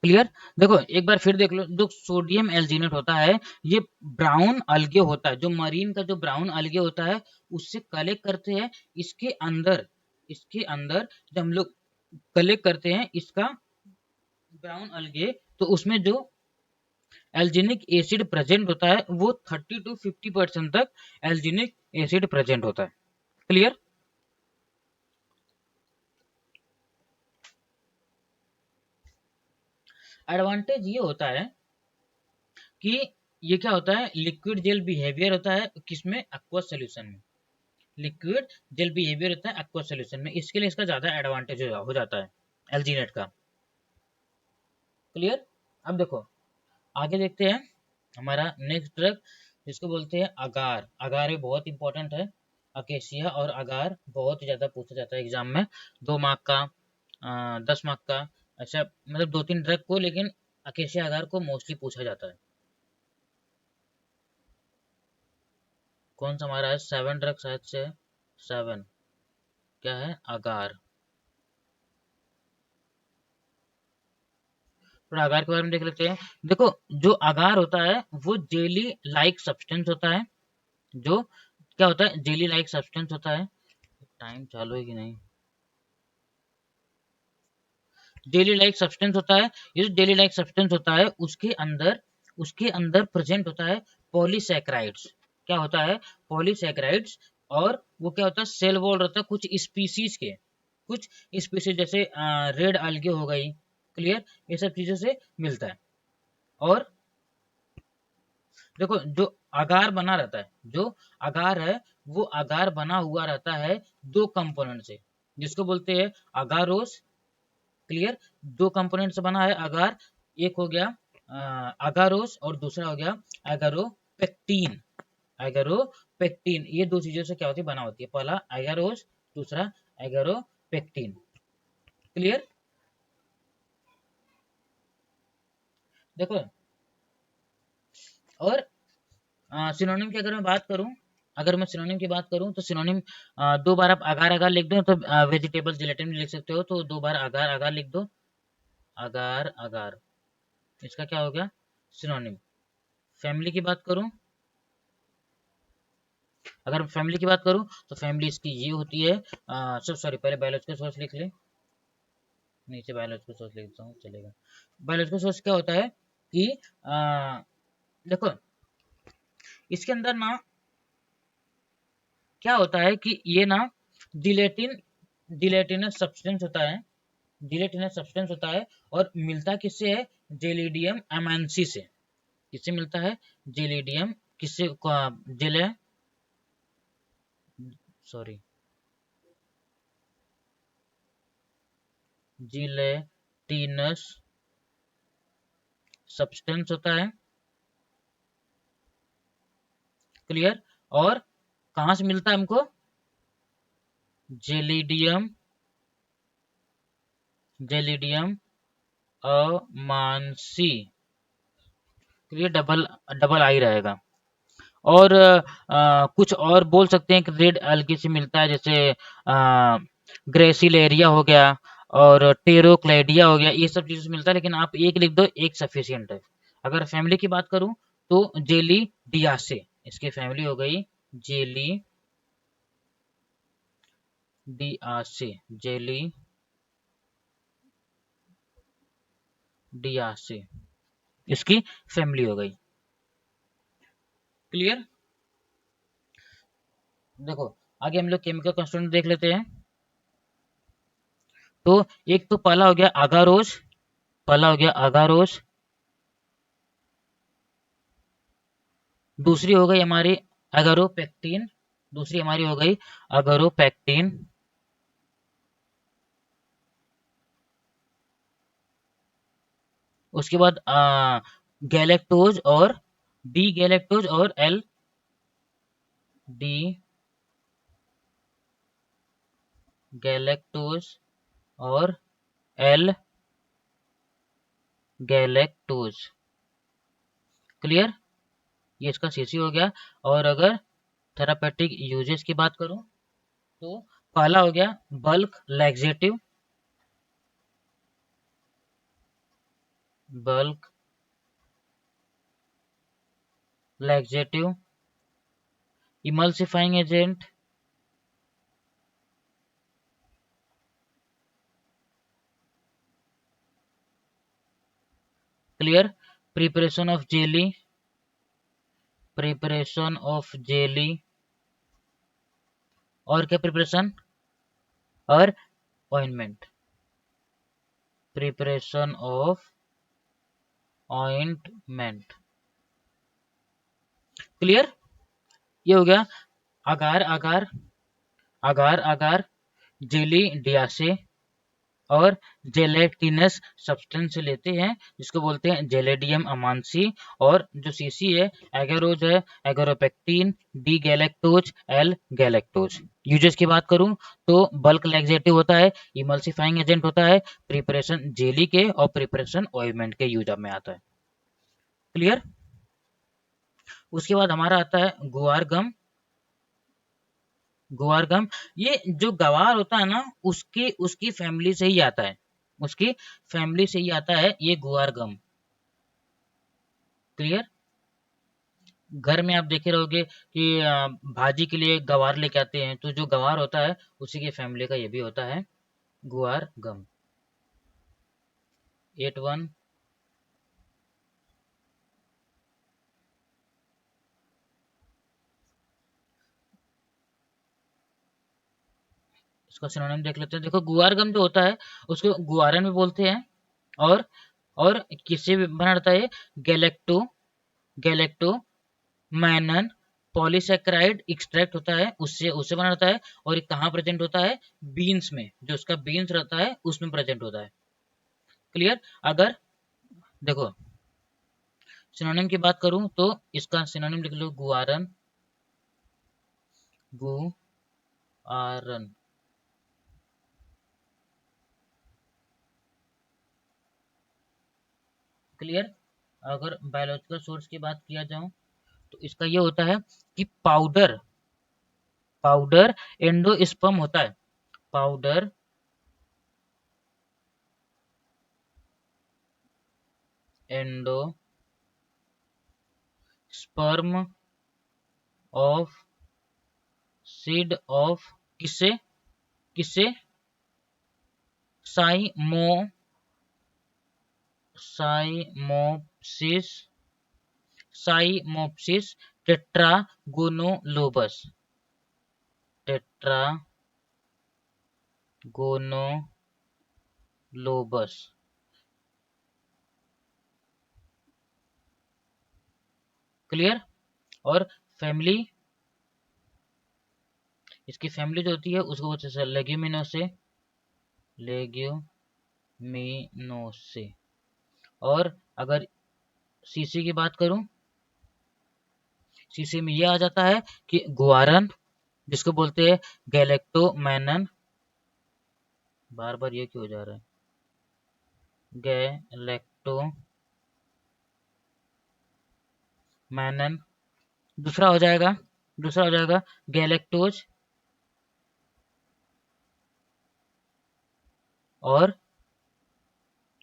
क्लियर। देखो एक बार फिर देख लो, जो सोडियम एल्जीनेट होता है ये ब्राउन अलगे होता है, जो मरीन का जो ब्राउन अलगे होता है उससे कलेक्ट करते हैं। इसके अंदर, इसके अंदर जब हम लोग कलेक्ट करते हैं इसका ब्राउन अलगे, तो उसमें जो एल्जीनिक एसिड प्रेजेंट होता है वो 30 to 50% तक एल्जीनिक एसिड प्रेजेंट होता है, क्लियर। एडवांटेज ये होता है कि ये क्या होता है, लिक्विड जेल बिहेवियर होता है किसमें, एक्वस सॉल्यूशन में। लिक्विड जेल बिहेवियर होता है एक्वस सॉल्यूशन में, इसके लिए इसका ज्यादा एडवांटेज हो जाता है एल्जीनेट का, क्लियर। अब देखो आगे देखते हैं हमारा नेक्स्ट ड्रग, जिसको बोलते हैं अगार। अगार ये बहुत इंपॉर्टेंट है, अकेशिया और अगार बहुत ज्यादा पूछा जाता है एग्जाम में, 2 मार्क का, 10 मार्क का, अच्छा मतलब 2-3 ड्रग को, लेकिन अकेशिया अगार को मोस्टली पूछा जाता है। कौन सा हमारा है, 7 ड्रग शायद से, 7, क्या है, अगार। थोड़ा अगार के बारे में देख लेते हैं। देखो जो अगार होता है वो जेली लाइक सब्सटेंस होता है, जो क्या होता है, जेली लाइक सब्सटेंस होता है। टाइम चालू है कि नहीं, जेली लाइक सब्सटेंस होता है। ये जो जेली लाइक सब्सटेंस होता है उसके अंदर प्रेजेंट होता है पॉलीसैकेराइड्स, क्या होता है, पॉलीसैकेराइड्स। और वो क्या होता है, सेल वॉल रहता है कुछ स्पीसीज के, कुछ स्पीसीज जैसे रेड algae हो गई, क्लियर, ये सब चीजों से मिलता है। और देखो जो अगार बना रहता है, जो अगार है वो अगार बना हुआ रहता है 2 कंपोनेंट से, जिसको बोलते हैं अगारोस, क्लियर। 2 कंपोनेंट से बना है अगार, एक हो गया अगारोस और दूसरा हो गया एगारोपेक्टिन। एगारोपेक्टिन ये 2 चीजों से क्या होती है, बना होती है, पहला एगारोस, दूसरा एगारोपेक्टिन, क्लियर। देखो और सिनोनिम की अगर मैं बात करूं, अगर मैं सिनोनिम की बात करूं तो सिनोनिम 2 बार आप अगार अगार लिख दो तो वेजिटेबल जिलेटिन लिख सकते हो, तो 2 बार अगार अगार लिख दो, अगार अगार, इसका क्या हो गया, सिनोनिम। फैमिली की बात करूं, अगर फैमिली की बात करूं तो फैमिली इसकी ये होती है, सब सॉरी पहले बायोलॉजिकल सोर्स लिख ले, नीचे बायोलॉजिकल सोर्स लिख देता हूँ चलेगा। बायोलॉजिकल सोर्स क्या होता है कि देखो इसके अंदर ना क्या होता है कि ये ना जिलेटिन, जिलेटिनस सब्सटेंस होता है, जिलेटिनस सब्सटेंस होता है। और मिलता किससे है, जेलिडियम एमेंसी से, किससे मिलता है, जेलिडियम, किससे, जेले, सॉरी, जिलेटिनस सब्सटेंस होता है, क्लियर। और कहाँ से मिलता है हमको, Gelidium, Gelidium amansii, clear, double double I रहेगा। और कुछ और बोल सकते हैं कि रेड algae से मिलता है, जैसे ग्रेसिलेरिया हो गया और टेरोक्लेडिया हो गया, ये सब चीज़ों से मिलता है, लेकिन आप एक लिख दो, एक सफिशियंट है। अगर फैमिली की बात करूं तो जेली डियासे, इसकी फैमिली हो गई जेली डियासे, जेली डियासे, इसकी फैमिली हो गई, क्लियर। देखो आगे हम लोग केमिकल कंस्टिट्यूएंट देख लेते हैं। तो एक तो पहला हो गया अगारोस, पहला हो गया अगारोस, दूसरी हो गई हमारी एगारोपेक्टिन, दूसरी हमारी हो गई एगारोपेक्टिन। उसके बाद गैलेक्टोज और डी गैलेक्टोज और एल डी गैलेक्टोज और एल गैलेक्टोज। क्लियर, ये इसका सीसी हो गया। और अगर थेरापेटिक यूजेस की बात करूं तो पहला हो गया bulk laxative, bulk laxative, emulsifying agent, clear, preparation of jelly, preparation of jelly, और क्या प्रिपरेशन, और ointment, preparation of ointment. Clear, ये हो गया अगार अगार, अगार अगार, जेली डियासे और जेलेटिनस सब्सटेंस से लेते हैं जिसको बोलते हैं जेलेडियम अमांसी। और जो सीसी है एगारोज है agaropectin, D galactose, L galactose. Uses की बात करूं तो बल्क लैक्सेटिव होता है, इमल्सिफाइंग एजेंट होता है, प्रिपरेशन जेली के और प्रिपरेशन ऑइंटमेंट के यूज में आता है। क्लियर, उसके बाद हमारा आता है गुआर गम। गुआर गम, ये जो गवार होता है ना उसके उसकी फैमिली से ही आता है, उसकी फैमिली से ही आता है ये गुआर गम। क्लियर, घर में आप देखे रहोगे कि भाजी के लिए गवार लेके आते हैं, तो जो गवार होता है उसी के फैमिली का ये भी होता है गुआर गम। 81, इसका सिनोनिम देख लेते हैं। देखो गुआर गम जो होता है उसको गुआरन भी बोलते हैं, और और किससे भी बना रहता है, गैलेक्टो गैलेक्टो मैनन पॉलीसैकेराइड एक्सट्रैक्ट होता है, उससे उससे बना रहता है। और ये कहाँ प्रेजेंट होता है, बीन्स में, जो उसका बीन्स रहता है उसमें प्रेजेंट होता है। क्लियर, अगर देखो सिनोनिम की बात करूं तो इसका सिनोनिम लिख लो गुआरन, गुआरन। क्लियर, अगर बायोलॉजिकल सोर्स की बात किया जाऊं तो इसका ये होता है कि पाउडर, पाउडर एंडोस्पर्म होता है, powder endosperm of seed of, किससे, किससे, साइमो साइमोप्सिस, साइमोप्सिस टेट्रागोनोलोबस, टेट्रागोनोलोबस। क्लियर, और फैमिली, इसकी फैमिली जो होती है उसको बोलते हैं लेग्यूमिनोसे, लेग्यूमिनोसे। और अगर सीसी की बात करूं, सीसी में ये आ जाता है कि गुआरन, जिसको बोलते हैं गैलेक्टोमैनन, बार बार ये क्यों हो जा रहा है, गैलेक्टोमैनन। दूसरा हो जाएगा, दूसरा हो जाएगा गैलेक्टोज, और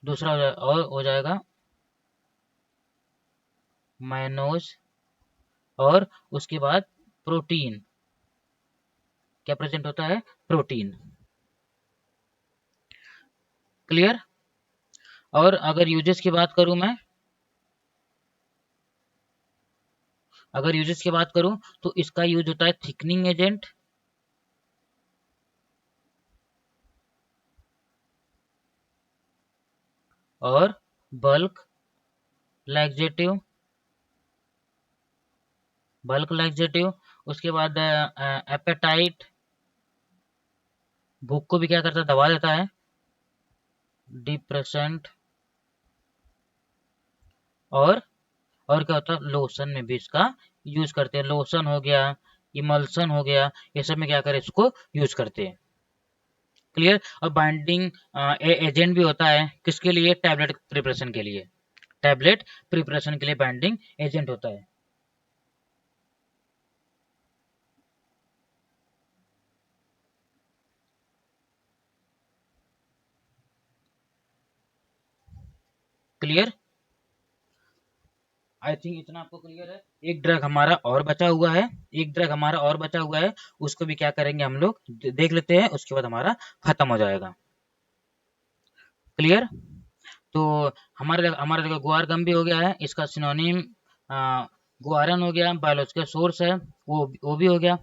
दूसरा और हो जाएगा माइनोज। और उसके बाद प्रोटीन, क्या प्रेजेंट होता है, प्रोटीन। क्लियर, और अगर यूजेस की बात करूं मैं, अगर यूजेस की बात करूं तो इसका यूज होता है थिकनिंग एजेंट, और बल्क लैक्सेटिव, बल्क लैक्सेटिव। उसके बाद एपेटाइट, भूख को भी क्या करता है, दबा देता है। डिप्रेसेंट, और क्या होता है, लोशन में भी इसका यूज करते हैं। लोशन हो गया, इमल्सन हो गया, ये सब में क्या करें, इसको यूज करते हैं। क्लियर। और बाइंडिंग एजेंट भी होता है, किसके लिए, टैबलेट प्रिपरेशन के लिए। टैबलेट प्रिपरेशन के लिए बाइंडिंग एजेंट होता है। क्लियर। आई थिंक इतना आपको क्लियर है। एक ड्रग हमारा और बचा हुआ है, एक ड्रग हमारा और बचा हुआ है, उसको भी क्या करेंगे हम लोग, देख लेते हैं, उसके बाद हमारा खत्म हो जाएगा। क्लियर। तो हमारे हमारा देखो गुआर गम भी हो गया है, इसका सिनोनिम गुआरन हो गया, बायोलॉजिकल सोर्स है, वो भी हो गया।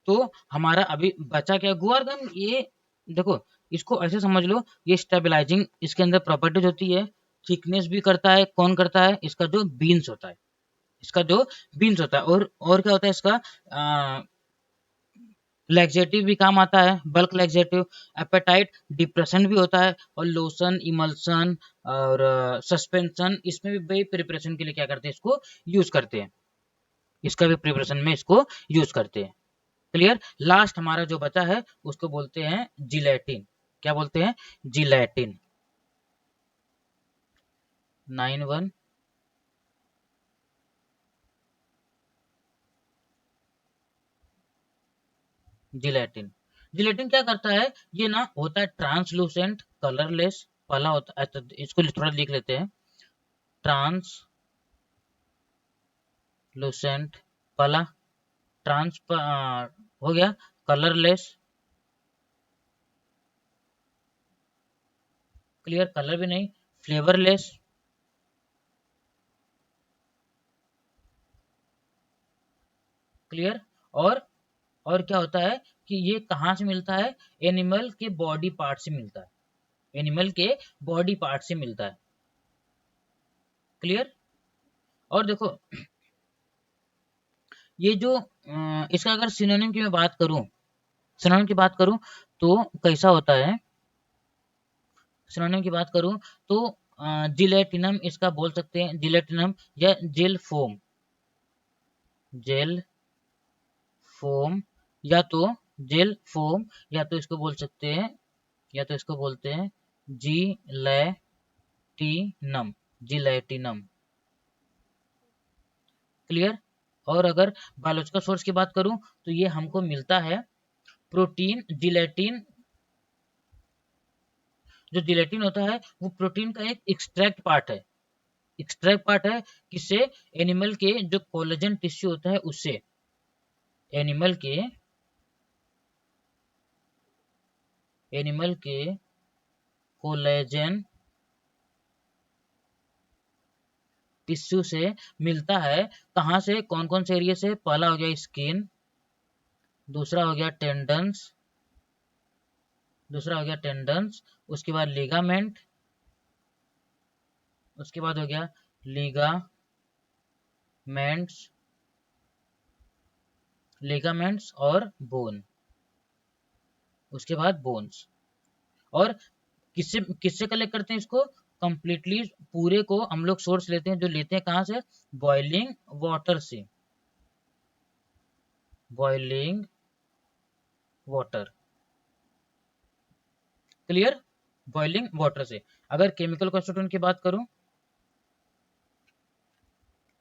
तो हमारा अभी बचा क्या, गुआर गम। ये देखो, इसको ऐसे समझ लो, ये स्टेबलाइजिंग इसके अंदर प्रॉपर्टीज होती है। थिकनेस भी करता है, कौन करता है, इसका जो बीन्स होता है, इसका जो बीन्स होता है। और क्या होता है इसका, लैक्सेटिव भी काम आता है, बल्क लैक्सेटिव। एपेटाइट डिप्रेशन भी होता है, और लोशन, इमल्सन और सस्पेंशन, इसमें भी भाई प्रिपरेशन के लिए क्या करते हैं, इसको यूज करते हैं। इसका भी प्रिपरेशन में इसको यूज करते हैं। क्लियर। लास्ट हमारा जो बचा है उसको बोलते हैं जिलेटिन। क्या बोलते हैं, जिलेटिन। 9-1। जिलेटिन। जिलेटिन क्या करता है, ये ना होता है ट्रांसलूसेंट, कलरलेस, पहला होता है। तो इसको थोड़ा लिख लेते हैं, ट्रांसलूसेंट पहला, ट्रांस हो गया, कलरलेस। क्लियर, कलर भी नहीं, फ्लेवरलेस। क्लियर। और क्या होता है कि ये कहाँ से मिलता है, एनिमल के बॉडी पार्ट से मिलता है, एनिमल के बॉडी पार्ट से मिलता है। क्लियर। और देखो, ये जो इसका अगर सिनोनिम की मैं बात करूं, सिनोनिम की बात करूं तो कैसा होता है, सिनोनिम की बात करूं तो जिलेटिनम इसका बोल सकते हैं, जिलेटिनम या जेल फोम, जेल फोम, या तो जेल फोम, या तो इसको बोल सकते हैं, या तो इसको बोलते हैं जिलेटिनम, जिलेटिनम। क्लियर। और अगर बायोलॉजिकल सोर्स की बात करूं तो ये हमको मिलता है प्रोटीन जिलेटिन। जो जिलेटिन होता है वो प्रोटीन का एक एक्सट्रैक्ट पार्ट है, एक्सट्रैक्ट पार्ट है, किससे, एनिमल के जो कोलेजन टिश्यू होता है उससे, एनिमल के, एनिमल के कोलेजन टिश्यू से मिलता है। कहाँ से, कौन कौन से एरिया से, पहला हो गया स्किन, दूसरा हो गया टेंडन्स, दूसरा हो गया टेंडन्स, उसके बाद लिगामेंट, उसके बाद हो गया लिगामेंट्स, लिगामेंट्स और बोन, उसके बाद बोन्स। और किससे किससे कलेक्ट करते हैं इसको, कंप्लीटली पूरे को हम लोग सोर्स लेते हैं, जो लेते हैं कहाँ से, बॉइलिंग वाटर से, boiling water. Clear. Boiling water से। अगर केमिकल कॉन्स्टिट्यूएंट की बात करूं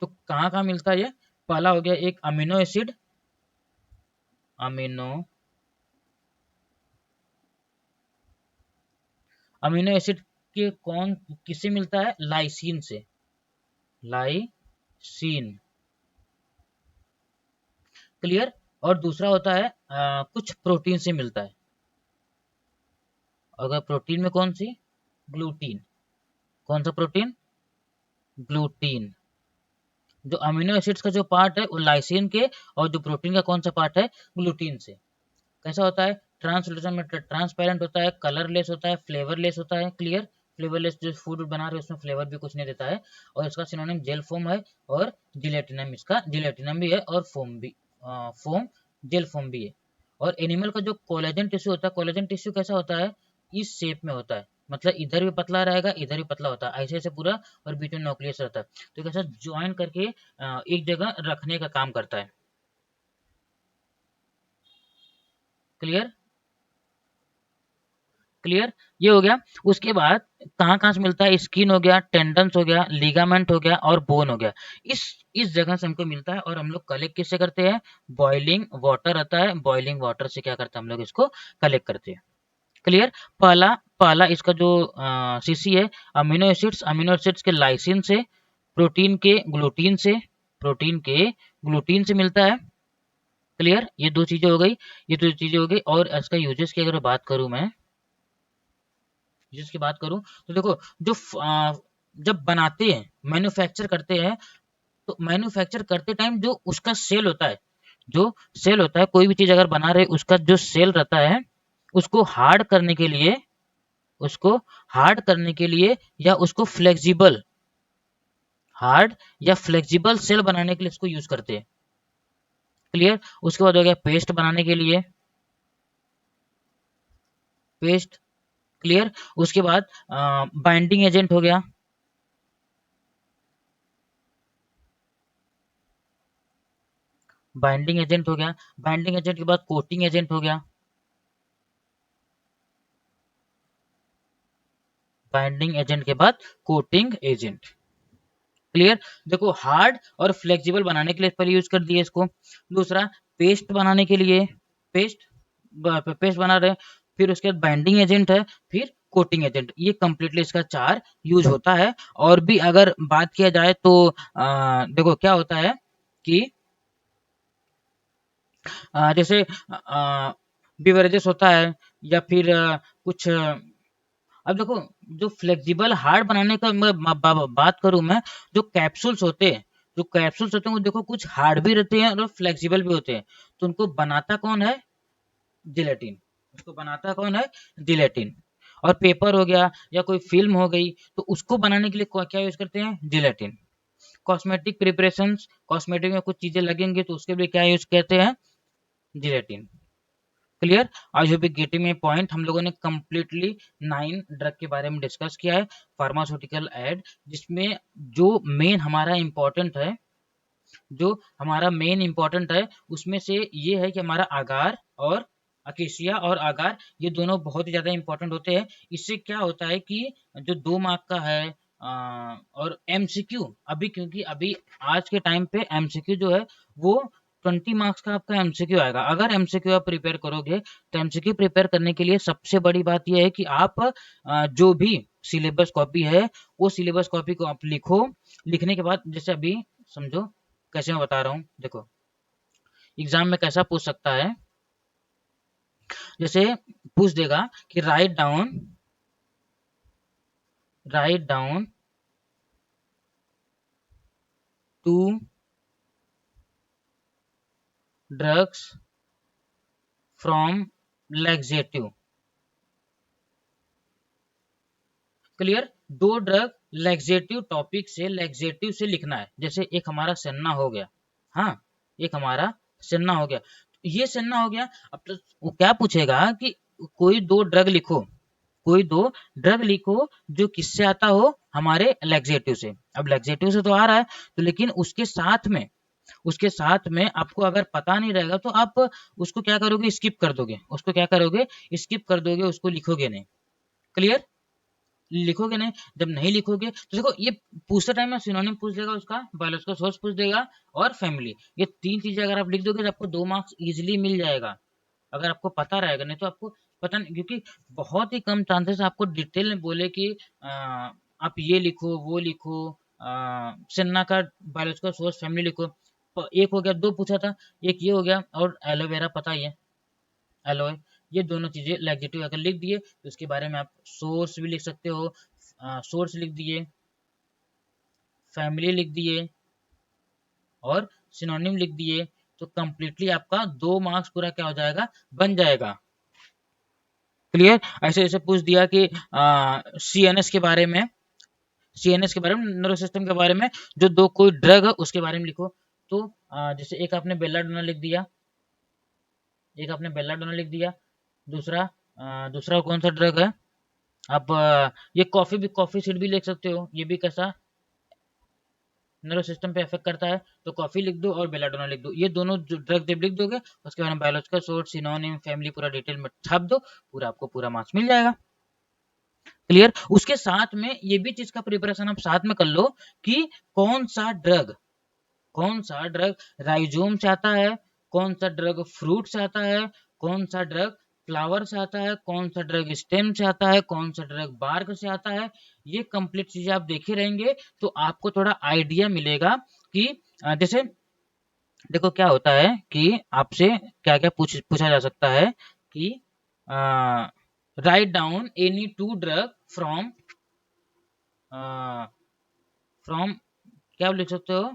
तो कहाँ कहाँ मिलता है ये, पहला हो गया एक amino acid, amino, amino acid के कौन, किससे मिलता है, लाइसिन से, लाइसिन। क्लियर। और दूसरा होता है कुछ प्रोटीन से मिलता है। अगर प्रोटीन में कौन सी, ग्लूटीन, कौन सा प्रोटीन, ग्लूटीन। जो अमीनो एसिड्स का जो पार्ट है वो लाइसिन के, और जो प्रोटीन का कौन सा पार्ट है, ग्लूटीन से। कैसा होता है, ट्रांसलूसेंट में ट्रांसपेरेंट होता है, कलरलेस होता है, फ्लेवरलेस होता है। क्लियर, फ्लेवरलेस जो फूड बना रहे हैं उसमें फ्लेवर भी कुछ नहीं देता है। और इसका सिनोनिम जेल फोम है, और जिलेटिनम, इसका जिलेटिनम भी है, और फोम भी, फोम, जेल फोम भी है। और एनिमल का जो कोलेजन टिश्यू होता है, कोलेजन टिश्यू कैसा होता है, इस शेप में होता है, मतलब इधर भी पतला रहेगा, इधर भी पतला होता है, ऐसे ऐसे पूरा, और बीच में न्यूक्लियस रहता है। तो कैसा ज्वाइन करके एक जगह रखने का काम करता है। क्लियर? क्लियर? ये हो गया। उसके बाद कहाँ कहाँ से मिलता है, स्किन हो गया, टेंडन्स हो गया, लिगामेंट हो गया, और बोन हो गया। इस इस जगह से हमको मिलता है, और हम लोग कलेक्ट किससे करते हैं, बॉइलिंग वाटर आता है, बॉइलिंग वाटर से क्या करते हैं हम लोग, इसको कलेक्ट करते हैं। क्लियर? पहला पहला इसका जो सीसी है, अमीनो एसिड्स के लाइसिन से, प्रोटीन के ग्लूटीन से, प्रोटीन के ग्लूटीन से मिलता है। क्लियर? ये दो चीजें हो गई, ये दो चीजें हो गई। और इसका यूजेस की अगर बात करूं मैं, यूजेस की बात करूं, तो देखो, जो जब बनाते हैं, मैन्युफैक्चर करते हैं, तो मैन्युफैक्चर करते टाइम जो उसका सेल होता है, जो सेल होता है, कोई भी चीज अगर बना रहे, उसका जो सेल रहता है, उसको हार्ड करने के लिए, उसको हार्ड करने के लिए, या उसको फ्लेक्सिबल, हार्ड या फ्लेक्सिबल सेल बनाने के लिए इसको यूज करते हैं। क्लियर? उसके बाद हो गया पेस्ट बनाने के लिए, पेस्ट। क्लियर? उसके बाद बाइंडिंग एजेंट हो गया, बाइंडिंग एजेंट हो गया, बाइंडिंग एजेंट के बाद कोटिंग एजेंट हो गया, बाइंडिंग एजेंट के बाद कोटिंग एजेंट। क्लियर? देखो, हार्ड और फ्लेक्सिबल बनाने के लिए पहले यूज कर दिए इसको। दूसरा, पेस्ट बनाने के लिए, पेस्ट, पेस्ट बना रहे हैं, फिर उसके बाद बाइंडिंग एजेंट है, फिर कोटिंग एजेंट, ये कंप्लीटली इसका चार यूज होता है। और भी अगर बात किया जाए तो देखो क्या होता है कि जैसे बिवरेजेस होता है, या फिर कुछ अब देखो, जो फ्लेक्सिबल हार्ड बनाने का मैं बात करूं मैं, जो कैप्सूल्स होते हैं, जो कैप्सूल्स होते हैं, वो देखो कुछ हार्ड भी रहते हैं और फ्लेक्सिबल भी होते हैं। तो उनको बनाता कौन है, जिलेटिन। उसको बनाता कौन है, जिलेटिन। और पेपर हो गया, या कोई फिल्म हो गई, तो उसको बनाने के लिए क्या यूज करते हैं, जिलेटिन। कॉस्मेटिक प्रिपरेशंस, कॉस्मेटिक में कुछ चीजें लगेंगी तो उसके लिए क्या यूज करते हैं, gelatin. Clear? I hope getting में पॉइंट। हम लोगों ने कंप्लीटली 9 ड्रग के बारे में डिस्कस किया है, फार्मास्यूटिकल एड, जिसमें जो मेन हमारा इंपॉर्टेंट है, जो हमारा मेन इंपॉर्टेंट है, उसमें से ये है कि हमारा आगार और अकेशिया और आगार, ये दोनों बहुत ही ज्यादा इंपॉर्टेंट होते हैं। इससे क्या होता है कि जो 2 मार्क का है, और एमसीक्यू, अभी क्योंकि अभी आज के टाइम पे एमसीक्यू जो है वो 20 मार्क्स का आपका एमसीक्यू आएगा। अगर एमसीक्यू आप प्रिपेयर करोगे, तो एमसीक्यू प्रिपेयर करने के लिए सबसे बड़ी बात यह है कि आप जो भी सिलेबस कॉपी है, वो सिलेबस कॉपी को आप लिखो। लिखने के बाद, जैसे अभी समझो कैसे मैं बता रहा हूँ, देखो एग्जाम में कैसा पूछ सकता है, जैसे पूछ देगा कि write down two drugs from laxative. Clear? 2 drug laxative topic से, लैक्सेटिव से लिखना है। जैसे एक हमारा सेन्ना हो गया, हाँ, एक हमारा सेन्ना हो गया, ये सेन्ना हो गया। अब तो वो क्या पूछेगा कि कोई 2 ड्रग लिखो, कोई 2 ड्रग लिखो जो किससे आता हो, हमारे लैक्सेटिव से। अब लैक्सेटिव से तो आ रहा है, तो लेकिन उसके साथ में आपको अगर पता नहीं रहेगा, तो आप उसको क्या करोगे, स्किप कर दोगे, उसको क्या करोगे, स्किप कर दोगे, उसको लिखोगे नहीं। क्लियर? लिखोगे नहीं। जब नहीं लिखोगे तो देखो, ये पूछते टाइम में सिनोनिम पूछ देगा, उसका बायोलॉजिकल सोर्स पूछ देगा, और फैमिली, ये 3 चीजें अगर आप लिख दोगे तो आपको 2 मार्क्स इजिली मिल जाएगा, अगर आपको पता रहेगा। नहीं तो आपको पता नहीं, क्योंकि बहुत ही कम चांसेस आपको डिटेल में बोले कि आप ये लिखो, वो लिखो, सेन्ना का बायोलॉजिकल सोर्स फैमिली लिखो। तो एक हो गया, 2 पूछा था, एक ये हो गया, और एलोवेरा पता ही है, एलोए, ये दोनों चीजें लैक्सेटिव अगर लिख दिए तो उसके बारे में आप सोर्स भी लिख सकते हो, सोर्स लिख दिए, फैमिली लिख दिए, और सिनोनिम लिख दिए, तो कंप्लीटली आपका 2 मार्क्स पूरा क्या हो जाएगा, बन जाएगा। क्लियर। ऐसे ऐसे पूछ दिया कि सीएनएस के बारे में, सीएनएस के बारे में, नर्वस सिस्टम के बारे में जो दो कोई ड्रग है उसके बारे में लिखो। तो जैसे एक आपने बेलाडोना लिख दिया, एक आपने बेलाडोना लिख दिया, दूसरा दूसरा कौन सा ड्रग है, आप ये कॉफी भी, कॉफी सीड भी लिख सकते हो, ये भी कैसा नर्वस सिस्टम पे इफेक्ट करता है, तो कॉफी लिख दो और बेलाडोना लिख दो, ये दोनों जो ड्रग जब लिख दोगे उसके बारे में बायोलॉजिकल सोर्स, सिनोनिम, फैमिली पूरा डिटेल में छाप दो, पूरा आपको पूरा मार्क्स मिल जाएगा। क्लियर। उसके साथ में ये भी चीज का प्रिपरेशन आप साथ में कर लो कि कौन सा ड्रग, कौन सा ड्रग राइजोम से आता है, कौन सा ड्रग फ्रूट से आता है, कौन सा ड्रग फ्लावर से आता है, कौन सा ड्रग स्टेम से आता है, कौन सा ड्रग बार्क से आता है। ये कंप्लीट चीजें आप देखे रहेंगे तो आपको थोड़ा आइडिया मिलेगा कि जैसे देखो क्या होता है कि आपसे क्या क्या पूछा जा सकता है कि write down any two drug from from, क्या लिख सकते हो,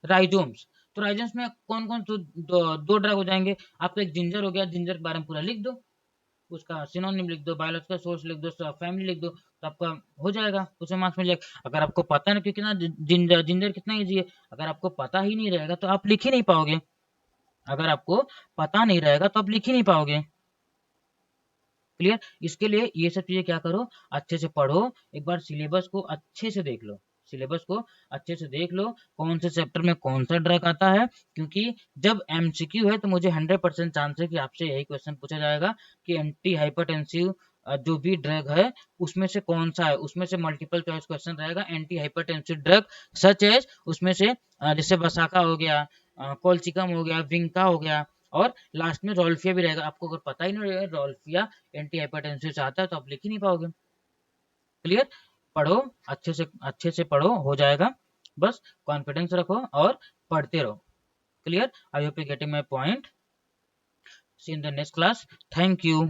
राइजोम्स। तो राइजोम्स में कौन कौन तो दो ड्रग हो जाएंगे आपका, एक जिंजर हो गया, जिंजर के बारे में पूरा लिख दो, उसका सिनोनिम लिख दो, बायोलॉजिकल सोर्स लिख दो, फैमिली लिख दो, तो आपका हो जाएगा, उसमें मार्क्स मिल जाएगा। अगर आपको पता नहीं, क्योंकि ना जिंजर जिंजर कितना ईजी है, अगर आपको पता ही नहीं रहेगा तो आप लिख ही नहीं पाओगे, अगर आपको पता नहीं रहेगा तो आप लिख ही नहीं पाओगे। क्लियर। इसके लिए ये सब चीजें क्या करो, अच्छे से पढ़ो, एक बार सिलेबस को अच्छे से देख लो, सिलेबस को अच्छे से देख लो, कौन से चैप्टर में कौन सा ड्रग आता है, क्योंकि जब एमसीक्यू है तो मुझे 100% चांस है कि आपसे यही क्वेश्चन पूछा जाएगा कि एंटी हाइपरटेंसिव जो भी ड्रग है उसमें से कौन सा है, उसमें से मल्टीपल चॉइस क्वेश्चन रहेगा, anti hypertensive drug such as, उसमें से जैसे बसाका हो गया, कोलचिकम हो गया, विंका हो गया, और लास्ट में रोल्फिया भी रहेगा। आपको अगर पता ही नहीं रहेगा रोल्फिया एंटी हाइपरटेंसिव से आता है तो आप लिख ही नहीं पाओगे। क्लियर। पढ़ो, अच्छे से पढ़ो, हो जाएगा, बस कॉन्फिडेंस रखो और पढ़ते रहो। Clear. I hope you getting my point. See in the next class. Thank you.